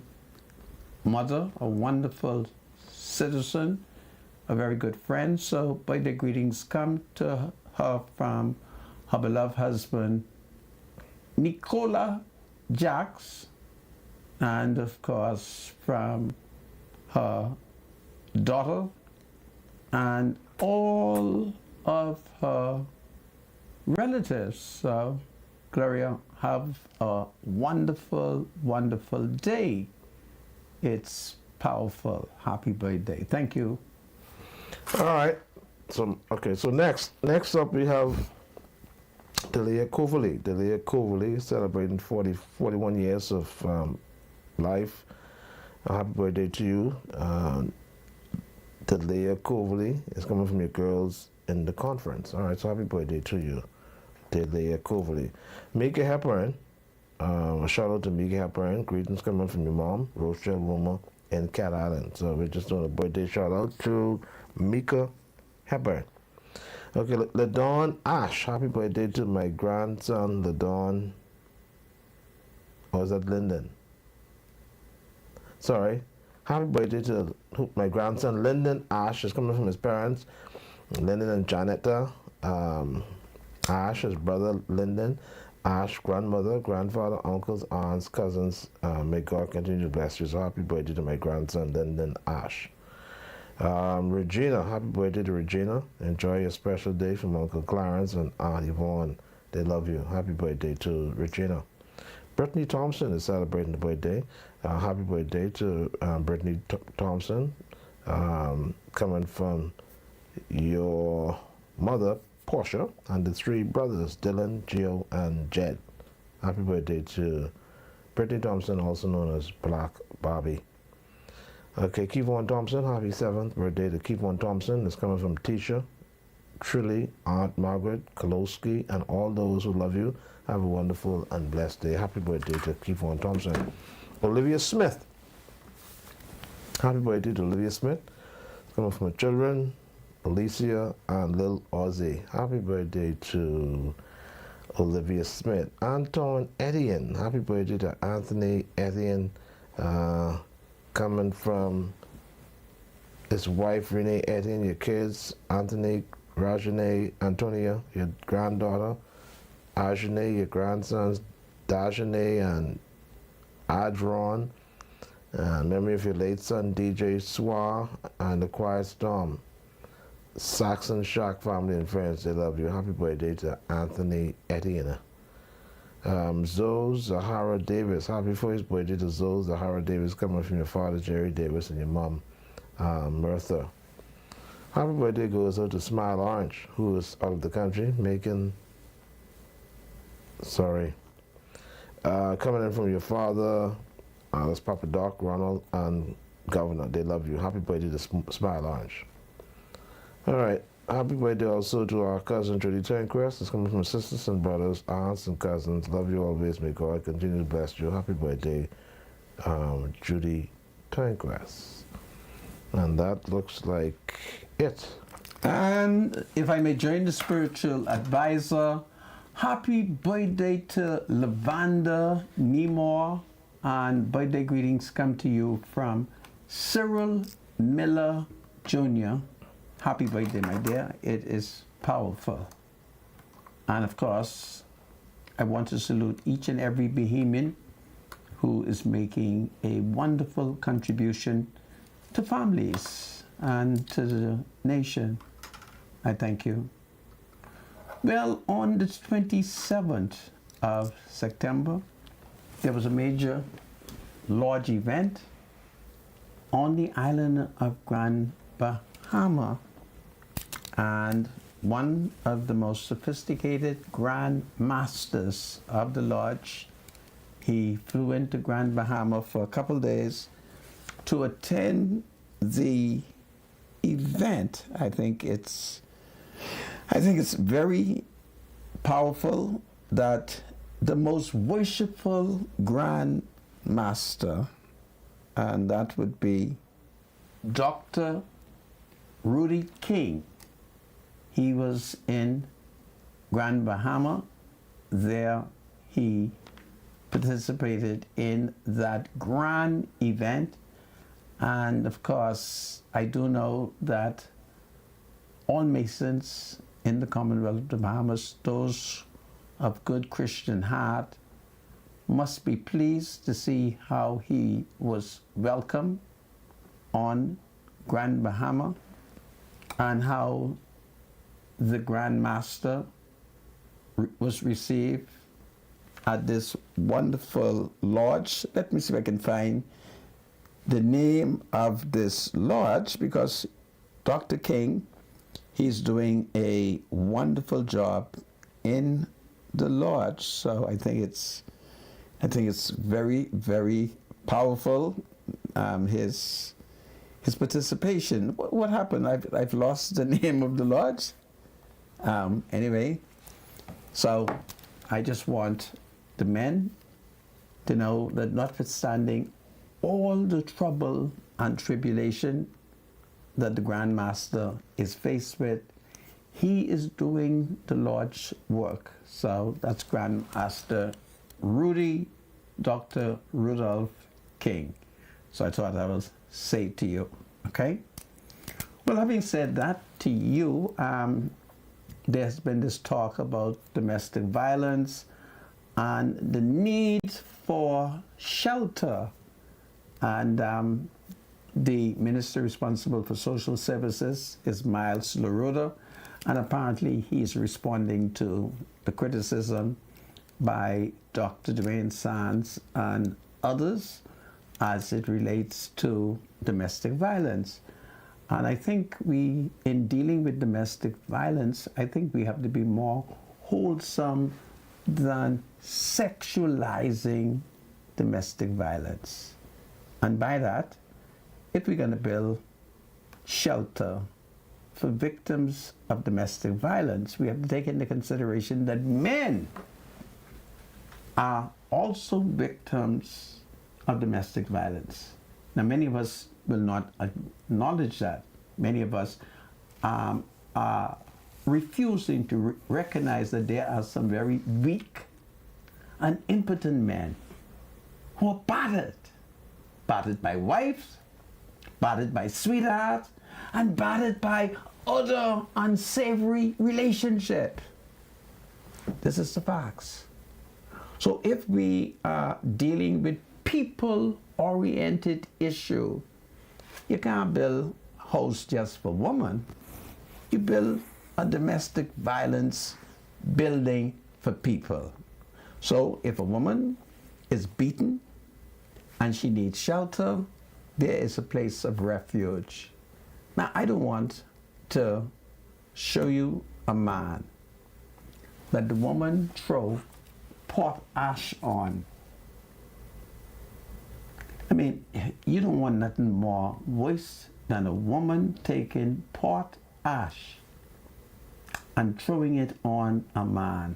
mother, a wonderful citizen, a very good friend. So birthday greetings come to her from her beloved husband, Nicola Jacks, and of course from her daughter and all of her relatives. So Gloria, have a wonderful, wonderful day. It's powerful. Happy birthday. Thank you.
All right. So next up we have Delia Coverley. Delia Coverley celebrating 41 years of life. Happy birthday to you. Delia Coverley is coming from your girls in the conference. All right, so happy birthday to you, Delia Coverley. Mika Hepburn, a shout out to Mika Hepburn. Greetings coming from your mom, Rochelle Roma, in Cat Island. So we're just doing a birthday shout out to Mika Hepburn. Okay, LaDawn Ash, happy birthday to my grandson, LaDawn. Or is that Lyndon? Sorry. Happy birthday to my grandson, Lyndon Ash. Is coming from his parents, Lyndon and Janetta Ash, his brother Lyndon Ash, grandmother, grandfather, uncles, aunts, cousins. May God continue to bless you. So happy birthday to my grandson, Lyndon Ash. Regina, happy birthday to Regina. Enjoy your special day from Uncle Clarence and Aunt Yvonne. They love you. Happy birthday to Regina. Brittany Thompson is celebrating the birthday. Happy birthday to Brittany Thompson, coming from your mother, Portia, and the three brothers, Dylan, Gio, and Jed. Happy birthday to Brittany Thompson, also known as Black Barbie. Okay, Kevon Thompson, happy 7th birthday to Kevon Thompson. It's coming from Tisha, Trilly, Aunt Margaret, Kolowski, and all those who love you. Have a wonderful and blessed day. Happy birthday to Kevon Thompson. Olivia Smith. Happy birthday to Olivia Smith. It's coming from her children, Alicia and Lil Ozzy. Happy birthday to Olivia Smith. Anton Etienne. Happy birthday to Anthony Etienne. Coming from his wife, Renee Etienne, your kids, Anthony, Rajane, Antonia, your granddaughter, Ajane, your grandsons, Dajane and Adron. Memory of your late son, DJ Swa, and the Quiet Storm. Saxon Shock family and friends, they love you. Happy birthday to Anthony Etienne. Zoe Zahara Davis, happy for his birthday to Zoe Zahara Davis, coming from your father, Jerry Davis, and your mom, Mirtha. Happy birthday goes out to Smile Orange, who is out of the country, coming in from your father, that's Papa Doc, Ronald, and Governor. They love you. Happy birthday to Smile Orange. All right. Happy birthday also to our cousin Judy Turnquest. It's coming from sisters and brothers, aunts and cousins. Love you always. May God continue to bless you. Happy birthday, Judy Turnquest. And that looks like it.
And if I may join the spiritual advisor, happy birthday to Lavanda Nemore, and birthday greetings come to you from Cyril Miller Jr. Happy birthday, my dear. It is powerful. And of course, I want to salute each and every Bahamian who is making a wonderful contribution to families and to the nation. I thank you. Well, on the 27th of September, there was a major large event on the island of Grand Bahama. And one of the most sophisticated Grand Masters of the Lodge. He flew into Grand Bahama for a couple days to attend the event. I think it's very powerful that the most worshipful Grand Master, and that would be Dr. Rudy King. He was in Grand Bahama. There he participated in that grand event. And of course, I do know that all Masons in the Commonwealth of the Bahamas, those of good Christian heart, must be pleased to see how he was welcomed on Grand Bahama and how the Grand Master was received at this wonderful lodge. Let me see if I can find the name of this lodge, because Dr. King, he's doing a wonderful job in the lodge. So I think it's very, very powerful. His participation. What happened? I've lost the name of the lodge. Anyway, so I just want the men to know that notwithstanding all the trouble and tribulation that the Grand Master is faced with, he is doing the Lord's work. So that's Grand Master Rudy, Dr. Rudolph King. So I thought I would say to you, okay? Well, having said that to you, there's been this talk about domestic violence and the need for shelter. And the minister responsible for social services is Miles LaRuda, and apparently he's responding to the criticism by Dr. Dwayne Sands and others as it relates to domestic violence. And I think in dealing with domestic violence, I think we have to be more wholesome than sexualizing domestic violence. And by that, if we're going to build shelter for victims of domestic violence, we have to take into consideration that men are also victims of domestic violence. Now, many of us will not acknowledge that. Many of us are refusing to recognize that there are some very weak and impotent men who are battered by wives, battered by sweethearts, and battered by other unsavory relationships. This is the facts. So if we are dealing with people-oriented issue, you can't build a house just for women. You build a domestic violence building for people. So if a woman is beaten and she needs shelter, there is a place of refuge. Now, I don't want to show you a man that the woman throw pot ash on. I mean, you don't want nothing more worse than a woman taking pot ash and throwing it on a man.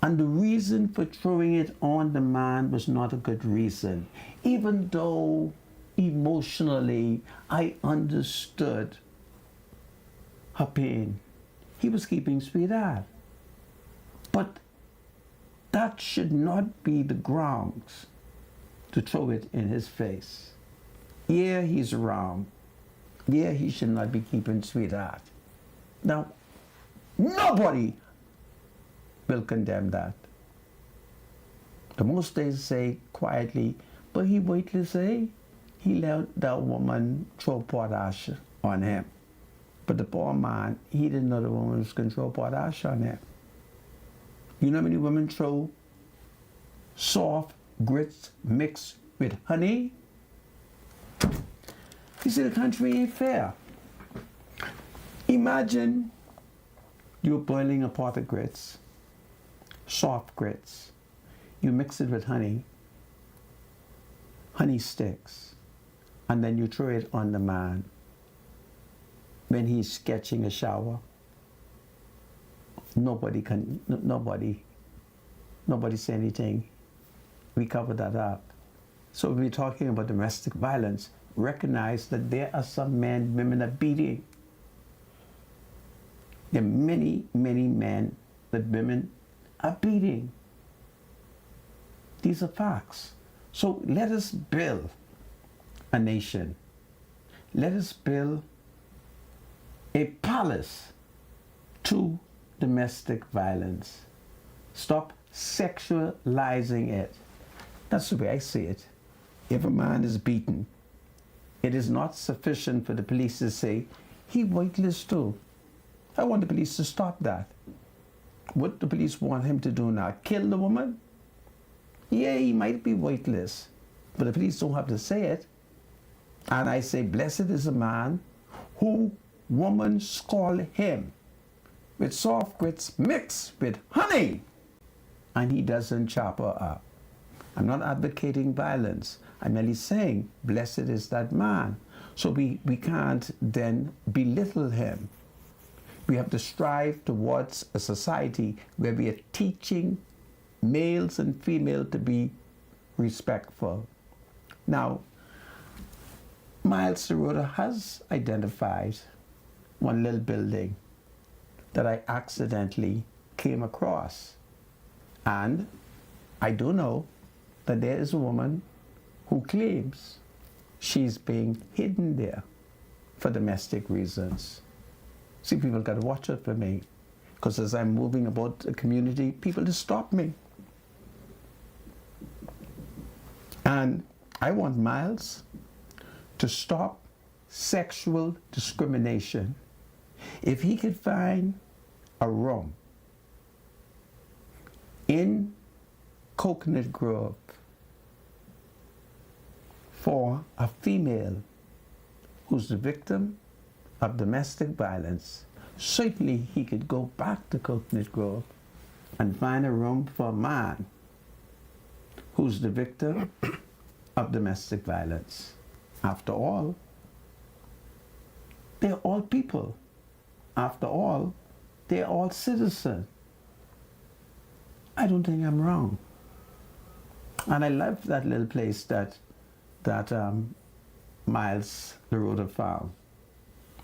And the reason for throwing it on the man was not a good reason. Even though emotionally I understood her pain. He was keeping sweetheart. But that should not be the grounds to throw it in his face. Yeah, he's wrong. Yeah, he should not be keeping sweetheart. Now, nobody will condemn that. The most they say quietly, but he wait to say he let that woman throw potash on him. But the poor man, he didn't know the woman was going to throw potash on him. You know how many women throw soft grits mixed with honey? You see, the country ain't fair. Imagine You're boiling a pot of grits, soft grits. You mix it with honey sticks, and then you throw it on the man when he's sketching a shower. Nobody say anything. We cover that up. So when we're talking about domestic violence, recognize that there are some men women are beating. There are many, many men that women are beating. These are facts. So let us build a nation. Let us build a palace to domestic violence. Stop sexualizing it. That's the way I see it. If a man is beaten, it is not sufficient for the police to say, he weightless too. I want the police to stop that. What the police want him to do now? Kill the woman? Yeah, he might be weightless, but the police don't have to say it. And I say, blessed is a man who woman scald him with soft grits mixed with honey, and he doesn't chop her up. I'm not advocating violence. I'm merely saying, blessed is that man. So we can't then belittle him. We have to strive towards a society where we are teaching males and females to be respectful. Now, Miles DeRoda has identified one little building that I accidentally came across. And I do know that there is a woman who claims she's being hidden there for domestic reasons. See, people got to watch out for me, because as I'm moving about the community, people just stop me. And I want Miles to stop sexual discrimination. If he could find a room in Coconut Grove for a female who's the victim of domestic violence, certainly he could go back to Coconut Grove and find a room for a man who's the victim of domestic violence. After all, they're all people. After all, they're all citizens. I don't think I'm wrong. And I love that little place that Miles DeRoda found.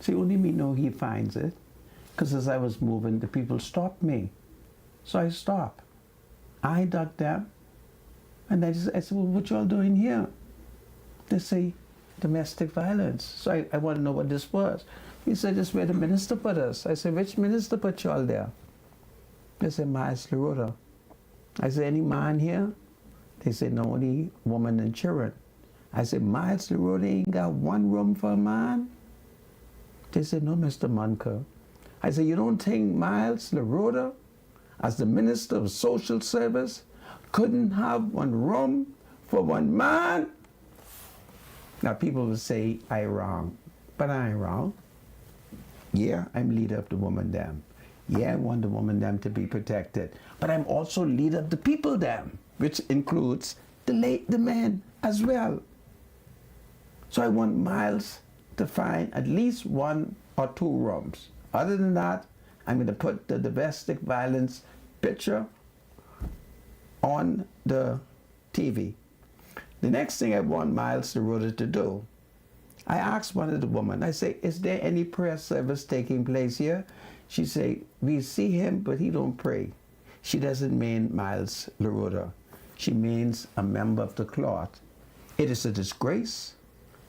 See, only me know he finds it, because as I was moving, the people stopped me. So I stopped. I dug them, and I said, well, what y'all doing here? They say, domestic violence. So I want to know what this was. He said, this is where the minister put us. I said, which minister put y'all there? They said, Miles DeRoda. I said, any man here? They said, no, only woman and children. I said, Miles DeRoda ain't got one room for a man? They said, no, Mr. Munker. I said, you don't think Miles DeRoda, as the Minister of Social Service, couldn't have one room for one man? Now, people will say I'm wrong, but I ain't wrong. Yeah, I'm leader of the woman dam. Yeah, I want the woman dam to be protected. But I'm also leader of the people dam, which includes the men as well. So I want Miles to find at least one or two rooms. Other than that, I'm going to put the domestic violence picture on the TV. The next thing I want Miles DeRoda to do, I asked one of the women, I say, is there any prayer service taking place here? She say, we see him, but he don't pray. She doesn't mean Miles DeRoda. She means a member of the cloth. It is a disgrace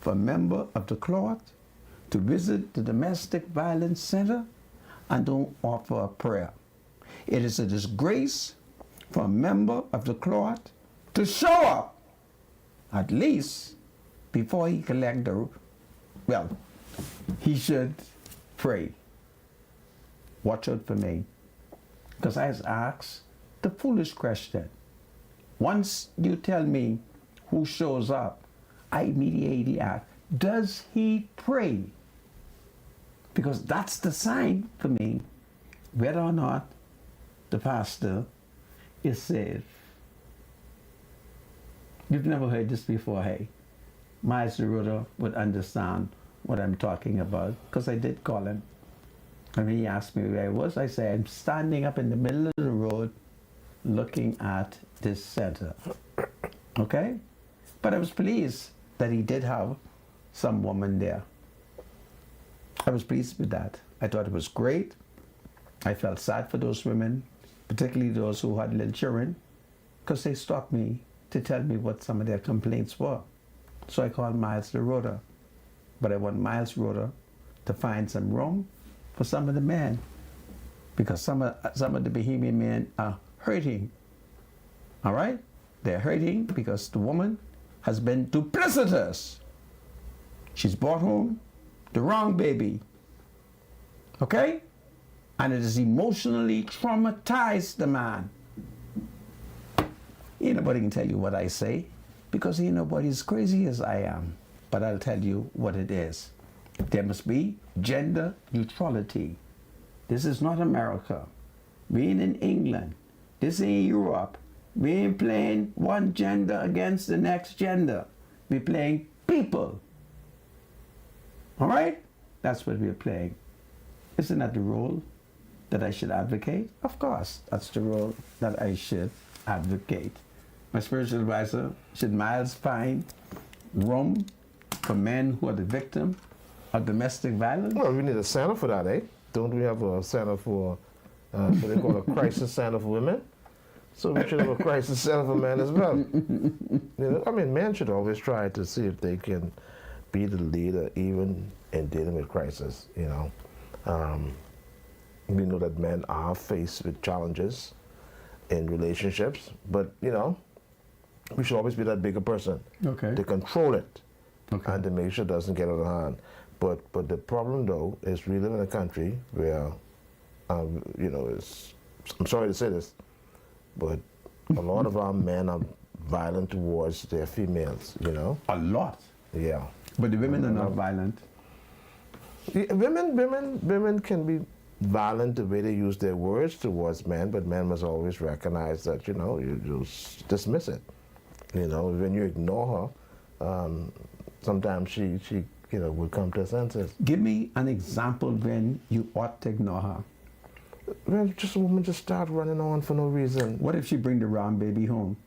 for a member of the cloth to visit the domestic violence center and don't offer a prayer. It is a disgrace for a member of the cloth to show up, at least before he collect the, well, he should pray. Watch out for me, because I was asked the foolish question. Once you tell me who shows up, I immediately ask, does he pray? Because that's the sign for me whether or not the pastor is saved. You've never heard this before, hey? Miles DeRoda would understand what I'm talking about, because I did call him. And when he asked me where I was, I said, I'm standing up in the middle of the road looking at this center. Okay? But I was pleased that he did have some woman there. I was pleased with that. I thought it was great. I felt sad for those women, particularly those who had little children, because they stopped me to tell me what some of their complaints were. So I called Miles DeRoda. But I want Miles DeRoda to find some room for some of the men, because some of the Bahamian men are hurting. All right? They're hurting because the woman has been duplicitous. She's brought home the wrong baby. Okay? And it has emotionally traumatized the man. Ain't nobody can tell you what I say, because ain't nobody as crazy as I am. But I'll tell you what it is. There must be gender neutrality. This is not America. We ain't in England. This ain't Europe. We ain't playing one gender against the next gender. We're playing people. All right? That's what we're playing. Isn't that the role that I should advocate? Of course, that's the role that I should advocate. My spiritual advisor, should Miles find room for men who are the victim of domestic violence?
Well, we need a center for that, eh? Don't we have a center for, what they call a crisis center for women? So we should have a crisis center for men as well. You know, I mean, men should always try to see if they can be the leader even in dealing with crisis, you know. We know that men are faced with challenges in relationships, but, you know, we should always be that bigger person to control it and to make sure it doesn't get out of hand. But the problem, though, is we live in a country where, you know, I'm sorry to say this, but a lot of our men are violent towards their females, you know?
A lot.
Yeah.
But the women are not violent.
Yeah, women can be violent the way they use their words towards men, but men must always recognize that, you know, you just dismiss it. You know, when you ignore her, sometimes she you know, would come to her senses.
Give me an example when you ought to ignore her.
Well, just a woman just start running on for no reason.
What if she bring the wrong baby home?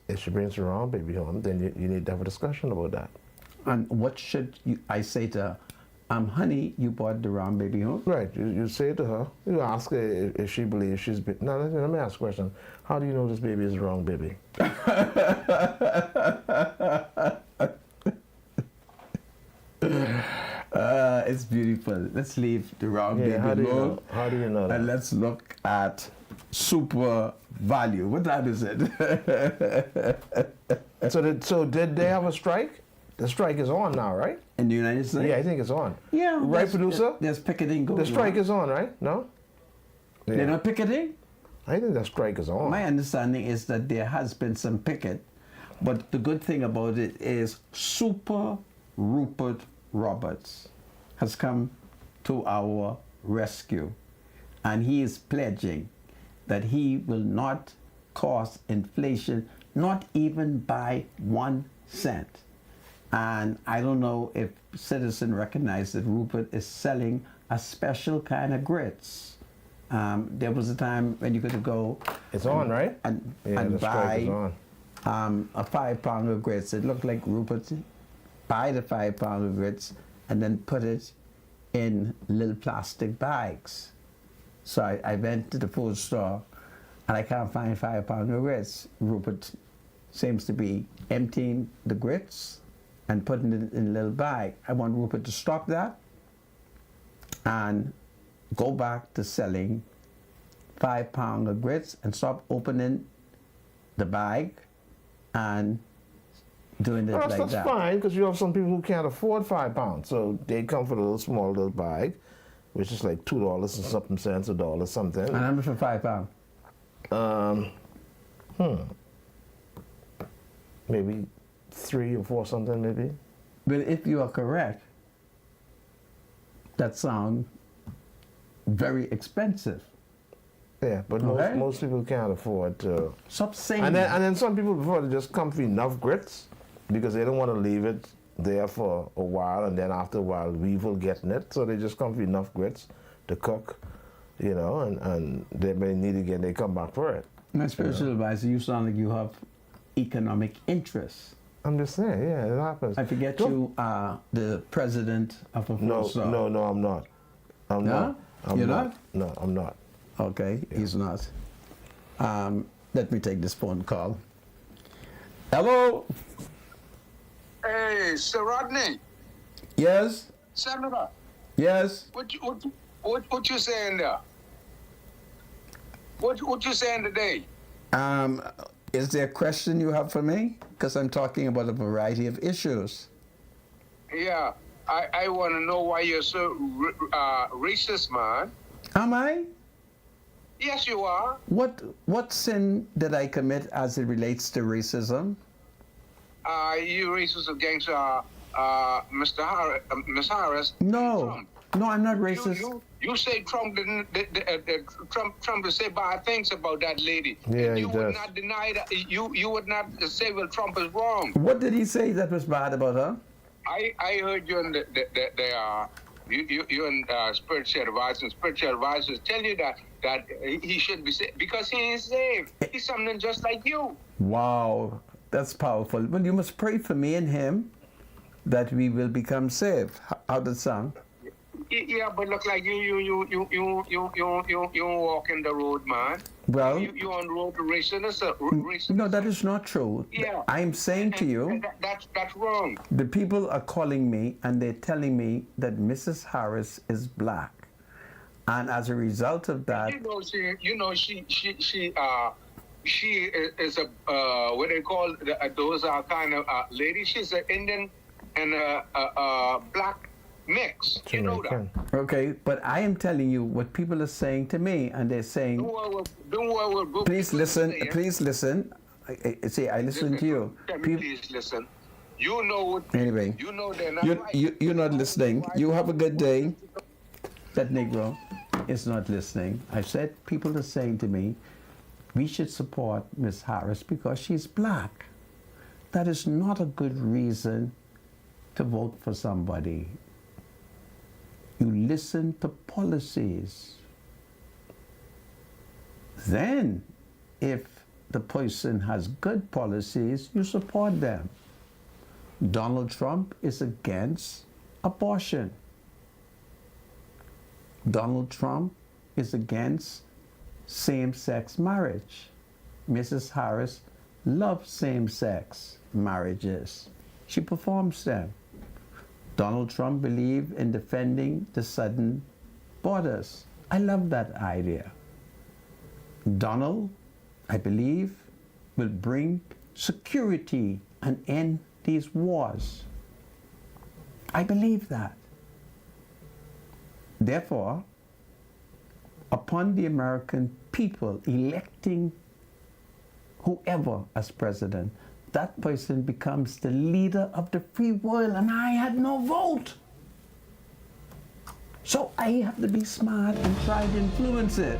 If she brings the wrong baby home, then you need to have a discussion about that.
And what should I say to her? Honey, you brought the wrong baby home?
Right. You say to her, you ask her if she believes she's been. Now, let me ask a question. How do you know this baby is the wrong baby?
It's beautiful. Let's leave the wrong baby
how do you
alone.
know? How do you know that?
And let's look at super value. What time is it?
So did they have a strike? The strike is on now, right?
In the United States?
Yeah, I think it's on.
Yeah.
Right, producer?
There's picketing going on.
The strike is on, right? No? Yeah.
They're not picketing?
I think the strike is on.
My understanding is that there has been some picket, but the good thing about it is Super Rupert Roberts has come to our rescue, and he is pledging that he will not cause inflation, not even by 1 cent. And I don't know if citizens recognize that Rupert is selling a special kind of grits. There was a time when you could go.
It's on, right?
And
the strike is
buy
on.
a 5-pound of grits. It looked like Rupert buy the 5-pound of grits and then put it in little plastic bags. So I went to the food store and I can't find 5-pound of grits. Rupert seems to be emptying the grits and putting it in a little bag. I want Rupert to stop that and go back to selling 5-pound of grits and stop opening the bag and doing it like that.
That's fine, because you have some people who can't afford 5 pounds. So they come for a little small little bag, which is like $2 and something cents, $1 something.
And how much for 5 pounds?
Maybe 3 or 4 something, maybe.
But if you are correct, that sound very expensive.
Yeah, but
Okay.
most people can't afford to.
Stop saying
And
that.
then some people prefer to just come for enough grits because they don't want to leave it there for a while, and then after a while weevil getting it, so they just come for enough grits to cook, you know, and they may need it again, they come back for it.
My spiritual advisor, you sound like you have economic interests.
I'm just saying, yeah, it happens.
I forget
Don't-
you are the president of a
No,
full
no, no, I'm not. I'm
No?
not. I'm
You're
not.
not?
No, I'm not.
Okay, he's not. Let me take this phone call. Hello?
Hey, Sir Rodney,
Yes?
Senator,
Yes?
what you saying there? What you saying today?
Is there a question you have for me? Because I'm talking about a variety of issues.
Yeah, I want to know why you're so racist, man.
Am I?
Yes, you are.
What sin did I commit as it relates to racism?
You racist against Mr. Harris, Miss Harris.
No.
Trump.
No, I'm not racist.
You say Trump didn't. Trump to say bad things about that lady.
Yeah, he
you would
does.
not deny that. You would not say, well, Trump is wrong.
What did he say that was bad about her?
I heard you in you and spiritual advisors, and spiritual advisors tell you that he should be saved because he is saved. He's something just like you.
Wow, that's powerful. Well, you must pray for me and him that we will become saved. How does it sound?
Yeah, but look like you walk in the road, man.
Well,
you on the road to racism.
no, that is not true.
Yeah.
I'm saying to you,
That's wrong.
the people are calling me and they're telling me that Mrs. Harris is black. And as a result of that,
She is a what they call those are kind of ladies. She's an Indian and a black mix. You know that.
Jamaican.
okay, but I am telling you what people are saying to me, and they're saying,
Don't worry, we'll
please listen, please listen. See, I listen to you.
Please listen. You know what?
Anyway,
You know they're not right.
you're not listening. You have a good day. That Negro is not listening. I said people are saying to me, we should support Miss Harris because she's black. That is not a good reason to vote for somebody. You listen to policies. Then, if the person has good policies, you support them. Donald Trump is against abortion. Donald Trump is against same-sex marriage. Mrs. Harris loves same-sex marriages. She performs them. Donald Trump believes in defending the southern borders. I love that idea. Donald, I believe, will bring security and end these wars. I believe that. Therefore, upon the American people electing whoever as president, that person becomes the leader of the free world, and I had no vote. So I have to be smart and try to influence it.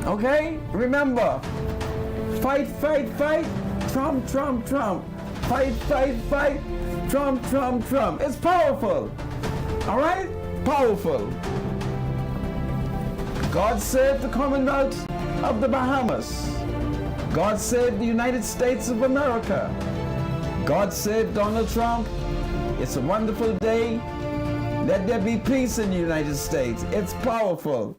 Okay? Remember, fight, fight, fight, Trump, Trump, Trump. Fight, fight, fight, Trump, Trump, Trump. It's powerful. All right? Powerful. God save the Commonwealth of the Bahamas. God save the United States of America. God save Donald Trump. It's a wonderful day. Let there be peace in the United States. It's powerful.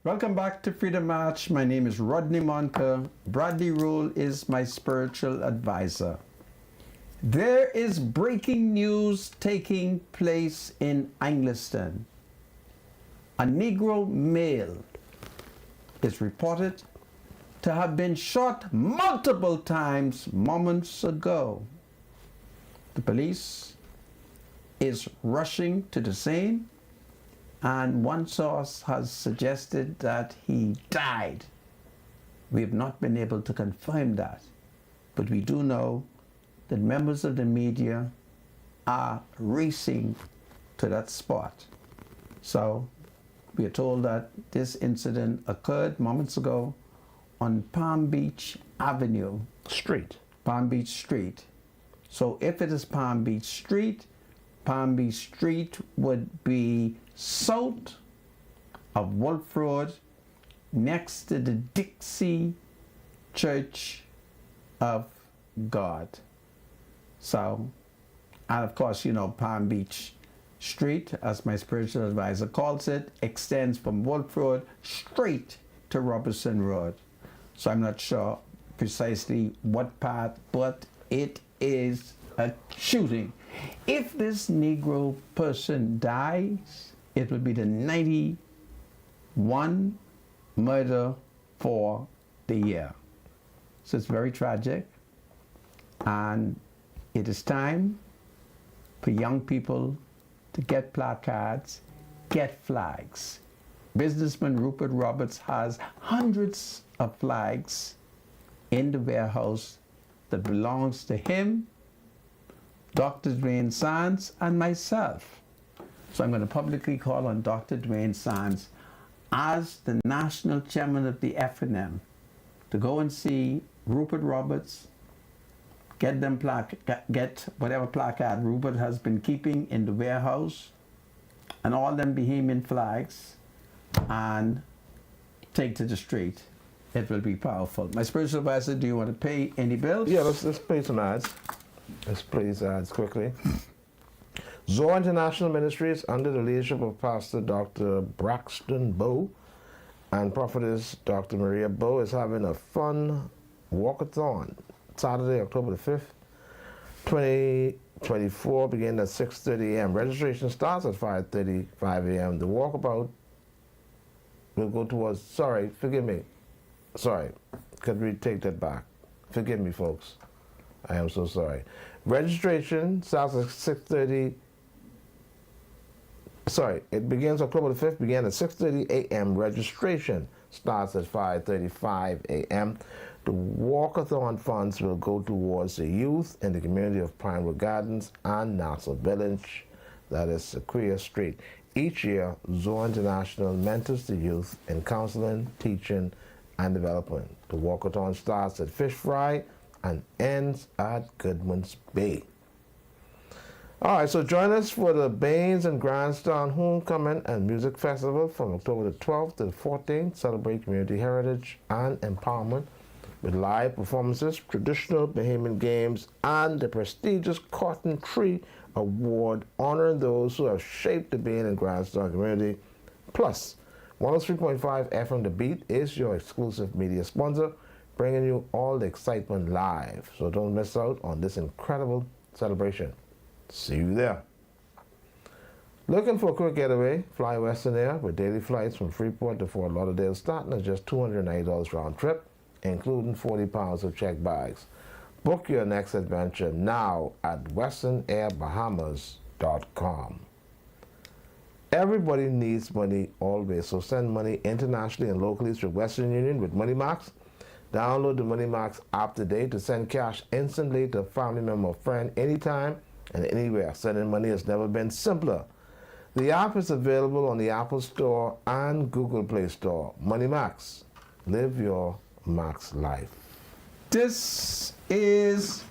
Welcome back to Freedom March. My name is Rodney Monker. Bradley Rule is my spiritual advisor. There is breaking news taking place in Angliston. A Negro male is reported to have been shot multiple times moments ago. The police is rushing to the scene, and one source has suggested that he died. We have not been able to confirm that, but we do know that members of the media are racing to that spot. So we are told that this incident occurred moments ago on Palm Beach Avenue. Palm Beach Street. So if it is Palm Beach Street would be south of Wolf Road, next to the Dixie Church of God. So, and of course, you know, Palm Beach Street, as my spiritual advisor calls it, extends from Wolf Road straight to Robertson Road. So I'm not sure precisely what part, but it is a shooting. If this Negro person dies, it will be the 91 murder for the year. So it's very tragic, and it is time for young people to get placards, get flags. Businessman Rupert Roberts has hundreds of flags in the warehouse that belongs to him, Dr. Dwayne Sands, and myself. So I'm going to publicly call on Dr. Dwayne Sands as the national chairman of the FNM to go and see Rupert Roberts, get whatever placard Rupert has been keeping in the warehouse, and all them Bahamian flags, and take to the street. It will be powerful. My spiritual advisor, do you want to pay any bills?
Yeah, let's play some ads. Let's play these ads quickly. Zoe International Ministries, under the leadership of Pastor Dr. Braxton Bowe and Prophetess Dr. Maria Bowe, is having a fun walkathon Saturday, October the 5th, 2024, beginning at 6:30 a.m. Registration starts at 5:35 a.m. The walkabout will go towards, could we take that back? Forgive me, folks. I am so sorry. Registration starts at 6:30. It begins October the 5th, began at 6:30 a.m. Registration starts at 5:35 a.m. The walkathon funds will go towards the youth in the community of Pinewood Gardens and Nassau Village, that is Sequoia Street. Each year, Zoe International mentors the youth in counseling, teaching, and development. The walkathon starts at Fish Fry and ends at Goodman's Bay. All right, so join us for the Baines and Grandstand Homecoming and Music Festival from October the 12th to the 14th. Celebrate community heritage and empowerment with live performances, traditional Bahamian games, and the prestigious Cotton Tree Award honoring those who have shaped the Bain and Grandstand community. Plus, 103.5 FM The Beat is your exclusive media sponsor, bringing you all the excitement live. So don't miss out on this incredible celebration. See you there. Looking for a quick getaway? Fly Western Air with daily flights from Freeport to Fort Lauderdale starting at just $290 round trip, including 40 pounds of checked bags. Book your next adventure now at westernAirBahamas.com. Everybody needs money always, so send money internationally and locally through Western Union with MoneyMax. Download the MoneyMax app today to send cash instantly to a family member or friend anytime and anywhere. Sending money has never been simpler. The app is available on the Apple Store and Google Play Store. MoneyMax. Live your max life.
This is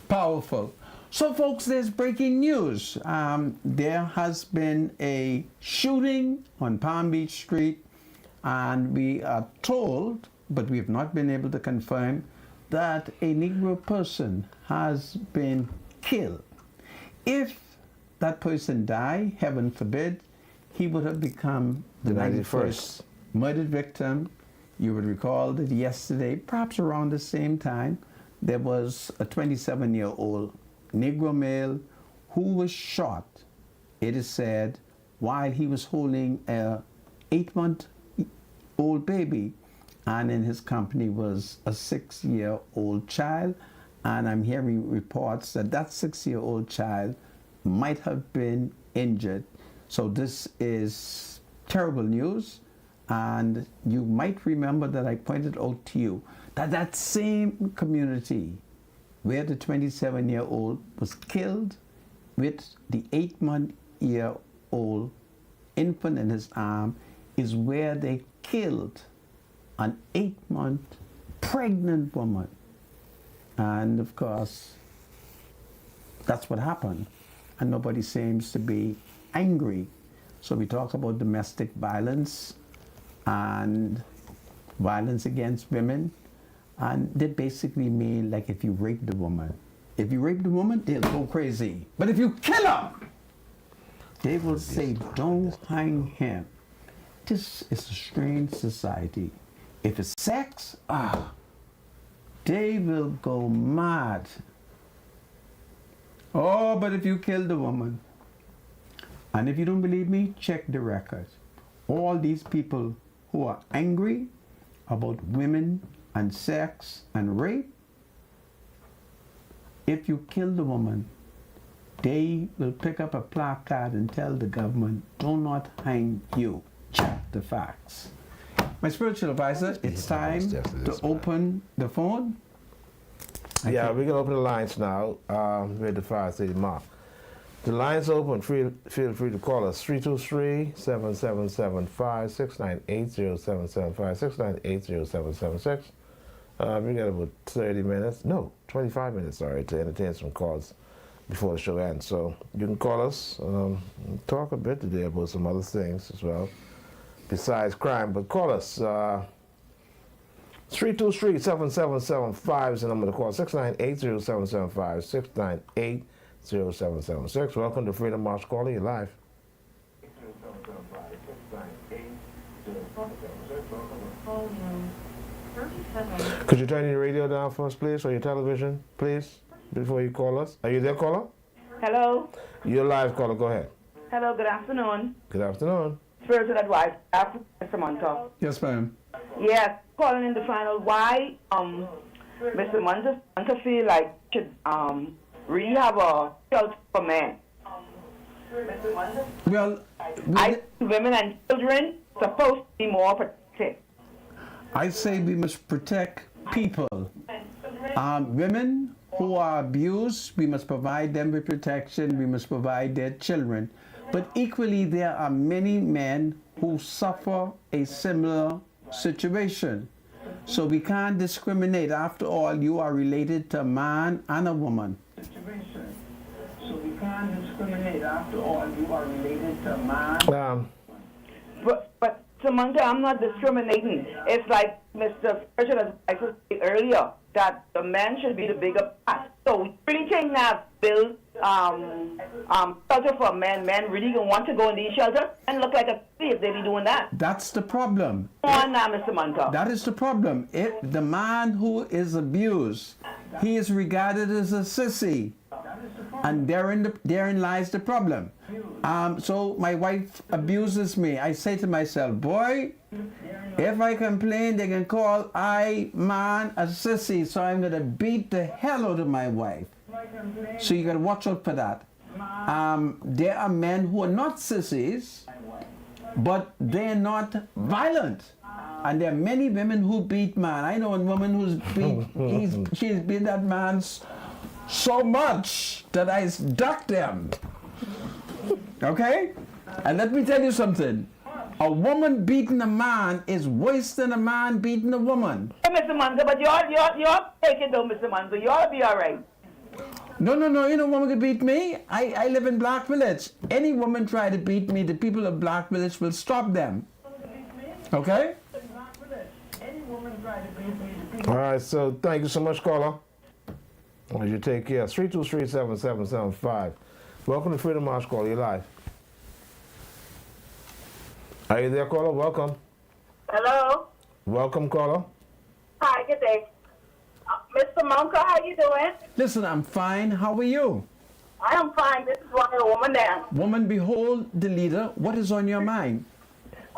powerful. So, folks, there's breaking news. There has been a shooting on Palm Beach Street, and we are told, but we have not been able to confirm, that a Negro person has been killed. If that person died, heaven forbid, he would have become the 91st murdered victim. You would recall that yesterday, perhaps around the same time, there was a 27-year-old Negro male who was shot, it is said, while he was holding a 8-month-old baby, and in his company was a 6-year-old child. And I'm hearing reports that that 6-year-old child might have been injured. So this is terrible news. And you might remember that I pointed out to you that that same community where the 27-year-old was killed with the 8-month-old infant in his arm is where they killed an 8-month pregnant woman. And of course, that's what happened. And nobody seems to be angry. So we talk about domestic violence and violence against women. And they basically mean like if you rape the woman. If you rape the woman, they'll go crazy. But if you kill her, they will say, don't hang him. This is a strange society. If it's sex, they will go mad. Oh, but if you kill the woman, and if you don't believe me, check the record. All these people who are angry about women and sex and rape, if you kill the woman, they will pick up a placard and tell the government, do not hang you. Check the facts. My spiritual advisor, it's time to open the phone.
Yeah, we can open the lines now. We're at the 5:30 mark. The lines open. Feel free to call us 323-7775-698-0775-698-0776. We got about 30 minutes, no, 25 minutes, sorry, to entertain some calls before the show ends. So you can call us, talk a bit today about some other things as well, besides crime. But call us. 323-7775 is the number to call. 698-0775, 698-0776. Welcome to Freedom March Caller. You're live. Could you turn your radio down for us, please, or your television, please, before you call us? Are you there, caller?
Hello.
You're live, caller. Go ahead.
Hello, good afternoon.
Good afternoon.
Spiritual advice, Mr. Monta.
Yes, ma'am.
Yes, calling in to find out why Mr. Monta feel like should really have a shelter for men.
Well,
Women and children supposed to be more protected.
I say we must protect people. Women who are abused, we must provide them with protection. We must provide their children. But equally, there are many men who suffer a similar situation. So we can't discriminate. After all, you are related to a man and a woman.
So we can't discriminate. After all, you are related to a man. But Samantha, I'm not discriminating. It's like Mr. Spiritual advisor said earlier, that the man should be the bigger part. So we really think that build shelter for men. Men really gonna want to go in these shelters and look like a city if they be doing that.
That's the problem.
Come on now, Mr. Monta.
That is the problem. If the man who is abused, he is regarded as a sissy. And therein lies the problem. So my wife abuses me. I say to myself, boy, if I complain, they can call man a sissy. So I'm going to beat the hell out of my wife. So you got to watch out for that. There are men who are not sissies, but they're not violent. And there are many women who beat man. I know a woman who's she's beat that man so much that I ducked them. Okay? And let me tell you something. A woman beating a man is worse than a man beating a woman.
Hey, Mr. Monta, but you're take it though, Mr. Monta. You'll be all right.
No. You know, woman could beat me. I live in Black Village. Any woman try to beat me, the people of Black Village will stop them. Okay?
All right, so thank you so much, caller. You take care. 323-7775. Welcome to Freedom March Caller. You're live. Are you there, caller? Welcome.
Hello.
Welcome, caller.
Hi, good day. Mr. Monka, how you doing?
Listen, I'm fine. How are you?
I am fine. This is one woman there.
Woman, behold the leader. What is on your mind?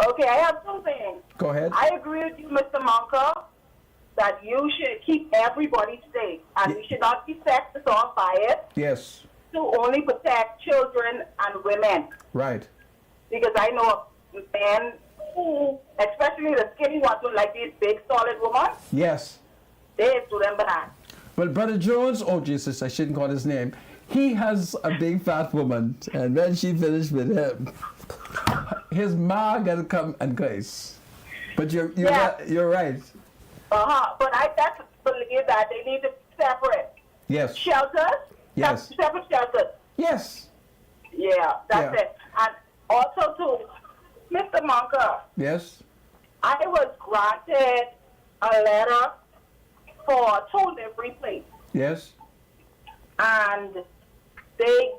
Okay, I have two things.
Go ahead.
I agree with you, Mr. Monka, that you should keep everybody safe, and we should not be sexist or biased
Yes.
to only protect children and women.
Right.
Because I know men who, especially the skinny ones, who like these big, solid women,
Yes.
they do them bad.
Well, Brother Jones, oh Jesus, I shouldn't call his name. He has a big fat woman, and when she finished with him, his ma gotta come and grace. But you're right.
But I just believe that they need to separate
Yes.
shelters.
Yes.
Separate shelters.
Yes.
Yeah, that's
Yeah.
it. And also to Mr. Monka,
Yes.
I was granted a letter for 2 delivery plates,
Yes.
and they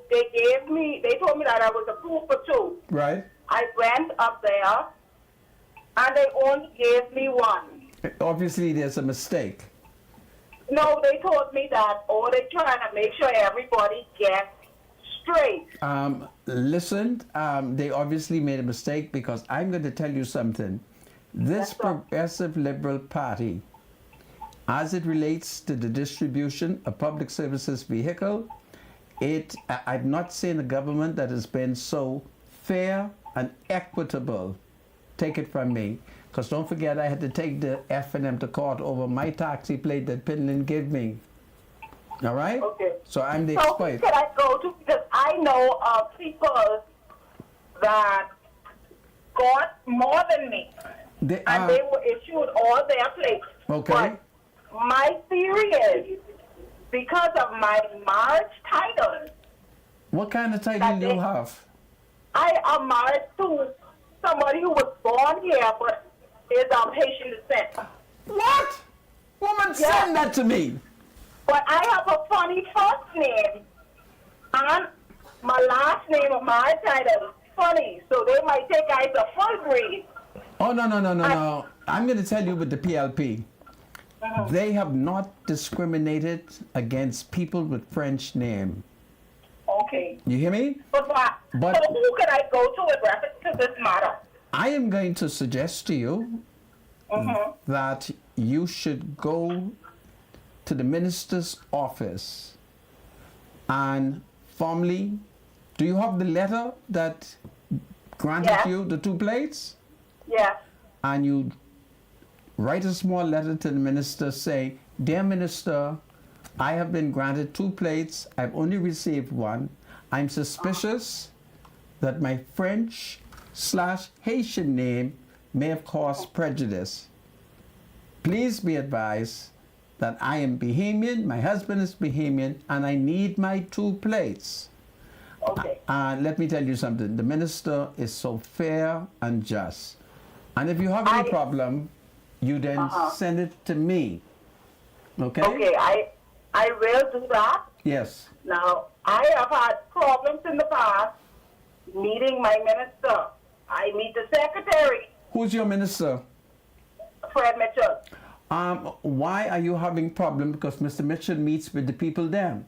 told me that I was approved for 2.
Right.
I went up there, and they only gave me 1.
Obviously, there's a mistake.
No, they told me that, they're trying to make sure everybody gets straight.
Listen, they obviously made a mistake, because I'm going to tell you something. This
That's all.
Progressive Liberal Party, as it relates to the distribution of public services vehicle, I've not seen a government that has been so fair and equitable. Take it from me. Because don't forget, I had to take the F&M to court over my taxi plate that Pinland gave me. All right?
Okay.
So I'm the
So who
exploit.
can I go to? Because I know of people that got more than me, and they were issued all their plates.
Okay.
But my theory is, because of my marriage title,
What kind of title do you have?
I am married to somebody who was born here but is of Haitian descent.
What? Woman,
Yeah.
send that to me.
But I have a funny first name, and my last name of my title is funny, so they might think I is a full breed.
Oh, no. I'm going to tell you with the PLP. They have not discriminated against people with French name.
Okay.
You hear me?
But so who can I go to with reference to this matter?
I am going to suggest to you that you should go to the minister's office and formally, do you have the letter that granted
Yeah.
you the 2 plates?
Yeah.
And you write a small letter to the minister, say, "Dear Minister, I have been granted 2 plates. I've only received 1. I'm suspicious that my French/Haitian name may have caused prejudice. Please be advised that I am Bahamian, my husband is Bahamian, and I need my 2 plates."
Okay.
Let me tell you something. The minister is so fair and just. And if you have any problem, you then send it to me. Okay?
Okay, I will do that.
Yes.
Now, I have had problems in the past meeting my minister. I meet the secretary,
Who's your minister?
Fred Mitchell.
Why are you having problem? Because Mr. Mitchell meets with the people there.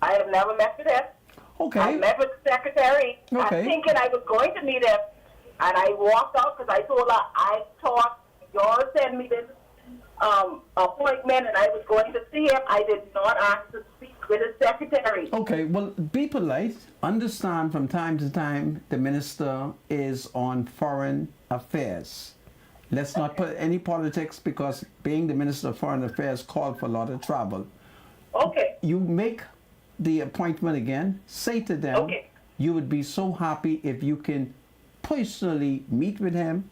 I have never met with him.
Okay.
I met with the secretary.
Okay.
I'm thinking I was going to meet him, and I walked out because I told her I thought y'all sent me this appointment, and I was going to see him. I did not ask to speak with the secretary.
Okay, well, be polite. Understand from time to time the minister is on foreign affairs. Let's not put any politics, because being the Minister of Foreign Affairs called for a lot of travel.
Okay.
You make the appointment again, say to them,
Okay.
you would be so happy if you can personally meet with him.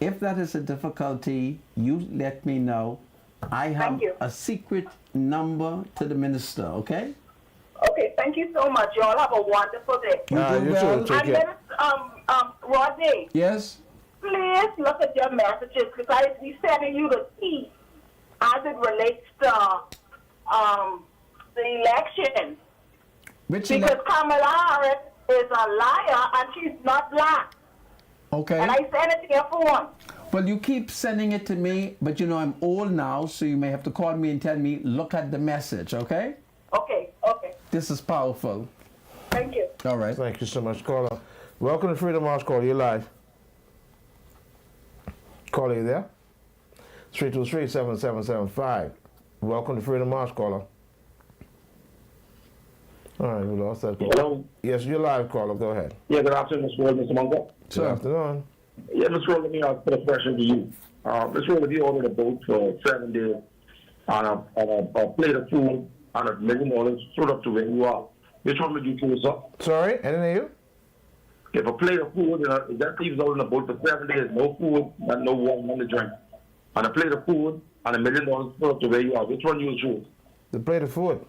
If that is a difficulty, you let me know. I have
Thank you.
a secret number to the minister, okay?
Okay, thank you so much. Y'all have a wonderful day.
You do
You
well.
too. Take
And
care.
then, Rodney,
Yes?
please look at your messages, because I be sending you the tea as it relates to the election.
Which
Because Kamala Harris is a liar and she's not black.
Okay.
And I sent it to your phone.
Well, you keep sending it to me, but you know I'm old now, so you may have to call me and tell me, look at the message, okay?
Okay.
This is powerful.
Thank you.
All right.
Thank you so much, caller. Welcome to Freedom March, caller. You're live. Caller, you there? 323-7775. Welcome to Freedom March, caller. All right, we lost that caller.
Hello.
Yes, you're live, caller. Go ahead.
Yeah, good afternoon, Mr. Ward, Mr. Mungo.
Good afternoon.
Yeah, Mr. Ward, let me put a question to you. Mr. Ward, if you ordered a boat for 7 days on a plate of food on $1 million, throw it up to where you are, which one would you choose, sir?
Sorry, I didn't hear you.
If a plate of food, that leaves out on a boat for 7 days, no food, no water, no drink. On a plate of food on $1 million, throw it up to where you are, which one you would choose?
The plate of food.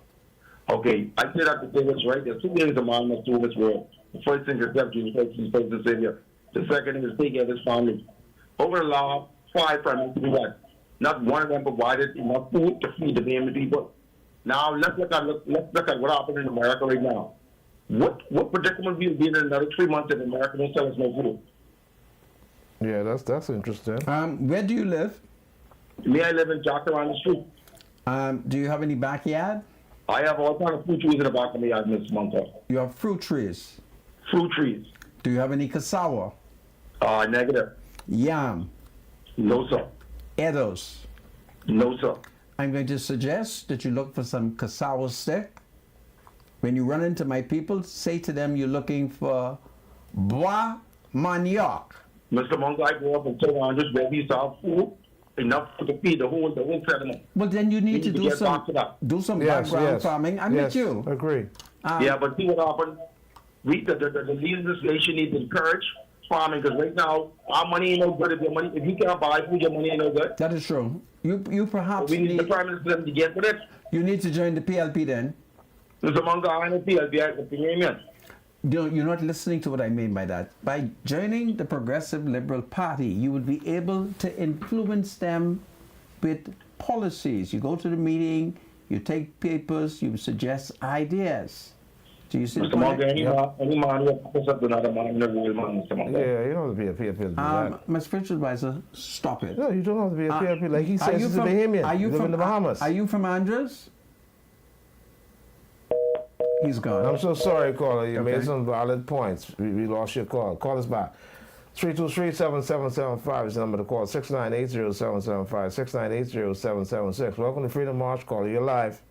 Okay, I say that to say what's right. There's 2 things a man must do in this world. The first thing is accept Jesus Christ as the Savior. The second thing is take care of his family. Over the last 5 prime to do that. Not one of them provided enough food to feed the damn people. Now let's look at what happened in America right now. What predicament will be in another 3 months if America don't sell us no food?
Yeah, that's interesting.
Where do you live?
Me, I live in Jacaranda Street.
Do you have any backyard?
I have all kinds of fruit trees in the back of my yard, Mr. Monta.
You have fruit trees.
Fruit trees.
Do you have any cassava?
Negative.
Yam?
No, sir.
Edos?
No, sir.
I'm going to suggest that you look for some cassava stick. When you run into my people, say to them you're looking for bois manioc.
Mr. Mongo, I grew up in 200 where we used to have food enough to feed the whole settlement.
Well, then you need to do
get
some
back to that.
background farming. I'm with you.
Agree.
Yeah, but see what happened? The legislation needs to encourage farming because right now our money ain't no good. If you can't buy food, your money ain't no good.
That is true. You perhaps
We need the prime minister to get with it.
you need to join the PLP then.
Mr. Mongo, I know PLP,
You're not listening to what I mean by that. By joining the Progressive Liberal Party, you would be able to influence them with policies. You go to the meeting, you take papers, you suggest ideas. Do you see
Mr.
the point?
Mongo, any man who puts up another man in the real man, Mr. Mongo.
Yeah, you don't have to be a PLP to do that.
My spiritual advisor, stop it.
No, you don't have to be a PLP. Like he
Are
says,
you
he's a
from-
Bahamian.
Are you
live
from
in the Bahamas.
Are you from Andres? He's gone.
I'm so sorry, caller. You
Okay.
made some valid points. We lost your call. Call us back. 323-7775 is the number to call. 698-0775, 698-0776. Welcome to Freedom March, caller. You're live.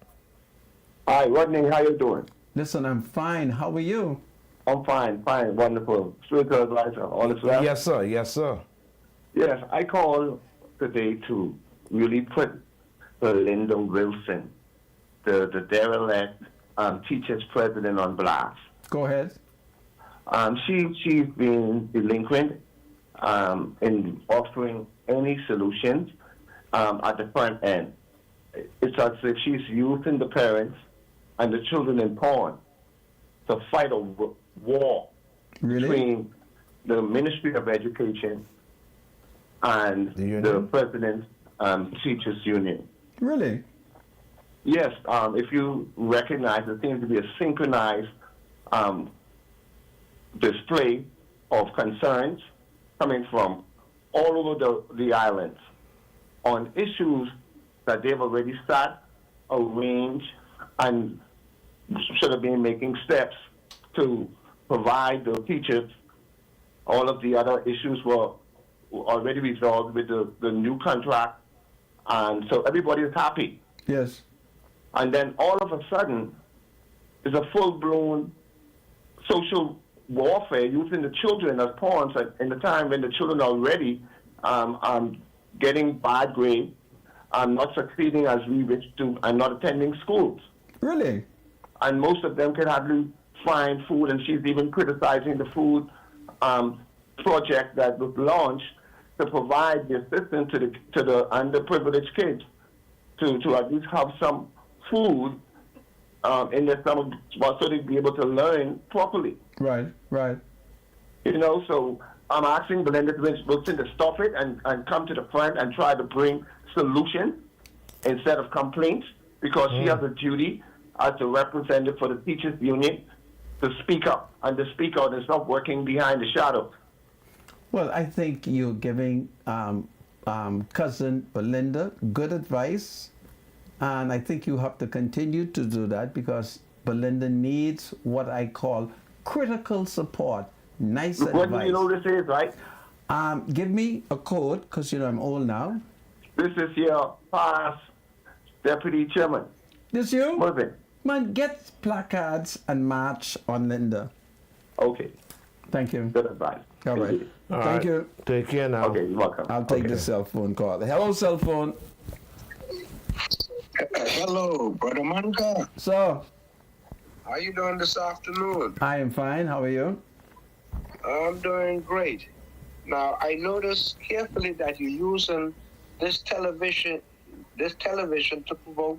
Hi, Rodney, how you doing?
Listen, I'm fine. How are you?
I'm fine, wonderful. Spiritual advisor, all is well?
Yes, sir. Yes, sir.
Yes, I called today to really put Belinda Wilson, the derelict teachers president, on blast.
Go ahead.
She's been delinquent in offering any solutions at the front end. It's as if she's using the parents and the children in pawn to fight a war
Really?
between the Ministry of Education and
The union?
the President's Teachers Union.
Really?
Yes, if you recognize, there seems to be a synchronized display of concerns coming from all over the islands on issues that they've already sat, arranged, and should have been making steps to provide the teachers. All of the other issues were already resolved with the new contract, and so everybody is happy.
Yes.
And then all of a sudden, is a full-blown social warfare using the children as pawns in the time when the children are already getting bad grades, not succeeding as we wish to, and not attending schools.
Really?
And most of them can hardly find food, and she's even criticizing the food project that was launched to provide the assistance to the underprivileged kids to at least have some food in their stomach so they'd be able to learn properly.
Right, right.
You know, so I'm asking Belinda Wilson to stop it and come to the front and try to bring solutions instead of complaints, because she has a duty as the representative for the teachers union to speak up and to speak out and stop working behind the shadows.
Well, I think you're giving cousin Belinda good advice, and I think you have to continue to do that because Belinda needs what I call critical support. Nice
What do
advice.
you know this is, right?
Give me a code, because you know I'm old now.
This is your past deputy chairman.
This you?
What is it?
Man, get placards and march on Linda.
Okay,
Thank you.
good advice.
All
Thank
right.
you.
All
Thank
right.
you.
Take care now.
Okay, you're welcome.
I'll take
Okay.
the cell phone call. Hello, cell phone.
Hello, Brother Manka.
So,
How you doing this afternoon?
I am fine. How are you?
I'm doing great. Now, I noticed carefully that you're using this television to promote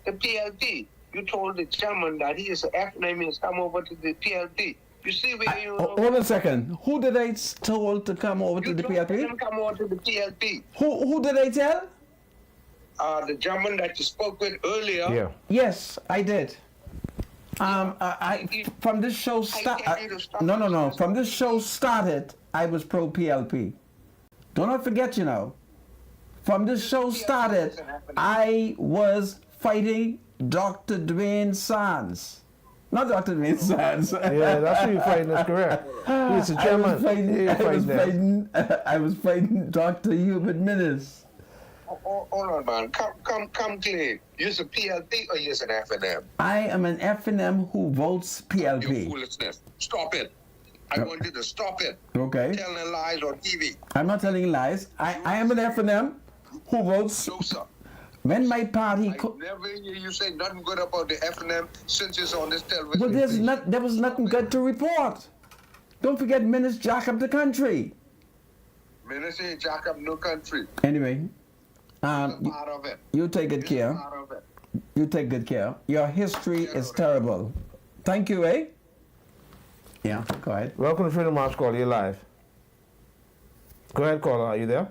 the PLP. You told the chairman that he is an F-name and come over to the PLP. You see where you...
Hold on a second. Who did I told to come over to the
told him
PLP?
come over to the PLP.
Who did I tell?
The gentleman that you spoke with earlier.
Yeah.
Yes, I did. From this show From this show started, I was pro PLP. Do not forget, you know. From this show started, I was fighting Dr. Dwayne Sands. Not Dr. Dwayne Sands.
Yeah, that's who you're fighting. That's correct. He's the chairman.
I was fighting Dr. Hubert Minnis.
Hold on, man. Come clean. You're a PLP or you're an F&M?
I am an F&M who votes
You
PLP.
foolishness. Stop it. I want you to stop it.
Okay.
Telling lies on TV.
I'm not telling lies. I am an F&M who votes.
No, sir.
When my party...
I never hear you say nothing good about the F&M since it's on this television.
But there was nothing good to report. Don't forget Minnis jack up the country.
Minister jack up no country.
Anyway,
Part of it.
you take good care.
Part of it.
You take good care. Your history is terrible. Thank you, eh? Yeah, go ahead.
Welcome to Freedom March Call. You're live. Go ahead, caller. Are you there?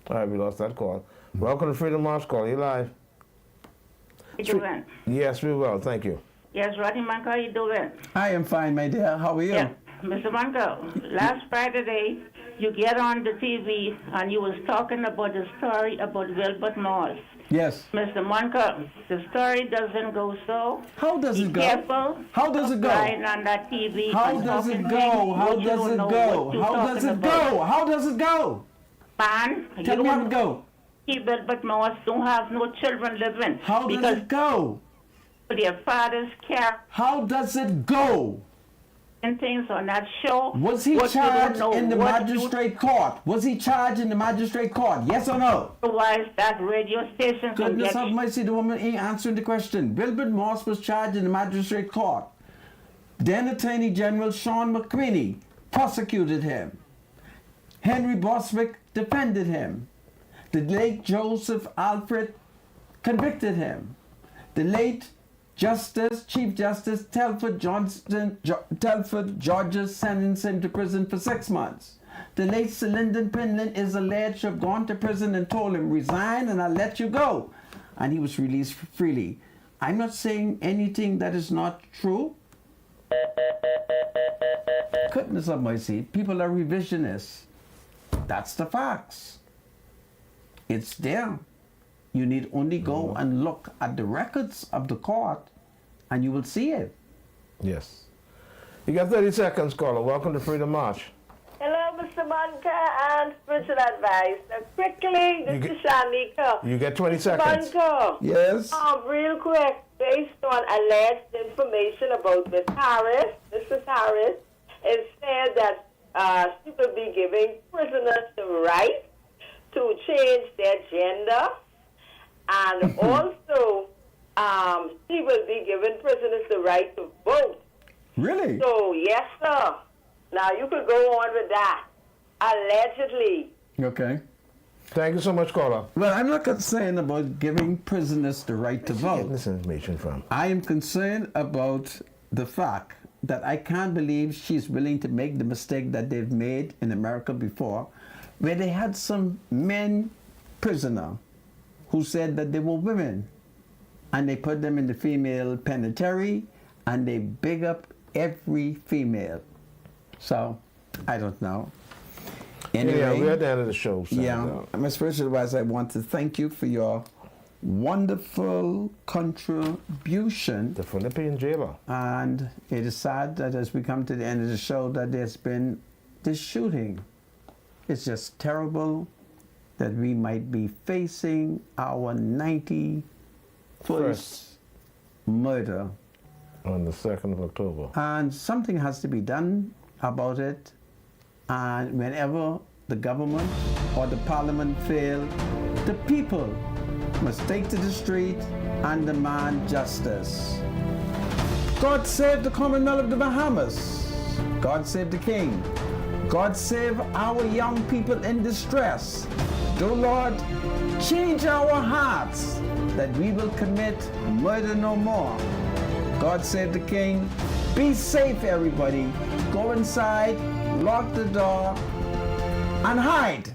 All right, we lost that call. Welcome to Freedom March Call. You're live.
You doing?
Yes, we will. Thank you.
Yes, Rodney Manco, how you doing?
I am fine, my dear. How are you?
Yeah, Mr. Manco, last Friday, you get on the TV and you was talking about the story about Wilbert Morse.
Yes.
Mr. Manco, the story doesn't go so.
How does it
Be
go?
careful.
How does it go?
Lying on that TV.
How
and
does it
talking
go?
things
How
what you
does
don't
it
know
go?
what you
How does
talking
it
about.
go? How does it go?
Man,
Tell me how it go.
Wilbert Morse don't have no children living.
How does
because
it go?
their fathers care
How does it go?
and things on that show.
Was he
what you don't
charged
know,
in the
what you-
magistrate court? Was he charged in the magistrate court? Yes or no?
Otherwise, that radio station can
Goodness
get
have mercy, the woman ain't answering the question. Wilbert Morse was charged in the magistrate court. Then Attorney General Sean McQueenie prosecuted him. Henry Boswick defended him. The late Joseph Alfred convicted him. The late Chief Justice Telford Georges sentenced him to prison for 6 months. The late Sir Lyndon Pinland is alleged to have gone to prison and told him, resign and I'll let you go. And he was released freely. I'm not saying anything that is not true. Goodness of mercy, people are revisionists. That's the facts. It's there. You need only go and look at the records of the court and you will see it.
Yes. You got 30 seconds, caller. Welcome to Freedom March.
Hello, Mr. Manka and Spiritual Advice. Now, quickly, this is Shanika.
You get 20 seconds.
Manka,
Yes.
real quick, based on alleged information about Miss Harris, Mrs. Harris, it said that she will be giving prisoners the right to change their gender, and also she will be giving prisoners the right to vote.
Really?
So, yes, sir. Now, you could go on with that. Allegedly.
Okay.
Thank you so much, caller.
Well, I'm not concerned about giving prisoners the right to
Where's she getting
vote.
this information from?
I am concerned about the fact that I can't believe she's willing to make the mistake that they've made in America before, where they had some men prisoner who said that they were women, and they put them in the female penitentiary, and they big up every female. So, I don't know. Anyway,
yeah, we're at the end of the show. So,
yeah, my spiritual advisor, I want to thank you for your wonderful contribution.
The Philippian jailer.
And it is sad that as we come to the end of the show that there's been this shooting. It's just terrible that we might be facing our 91st murder.
On the 2nd of October.
And something has to be done about it. And whenever the government or the parliament fail, the people must take to the street and demand justice. God save the Commonwealth of the Bahamas. God save the King. God save our young people in distress. Do Lord, change our hearts that we will commit murder no more. God save the King. Be safe, everybody. Go inside, lock the door, and hide.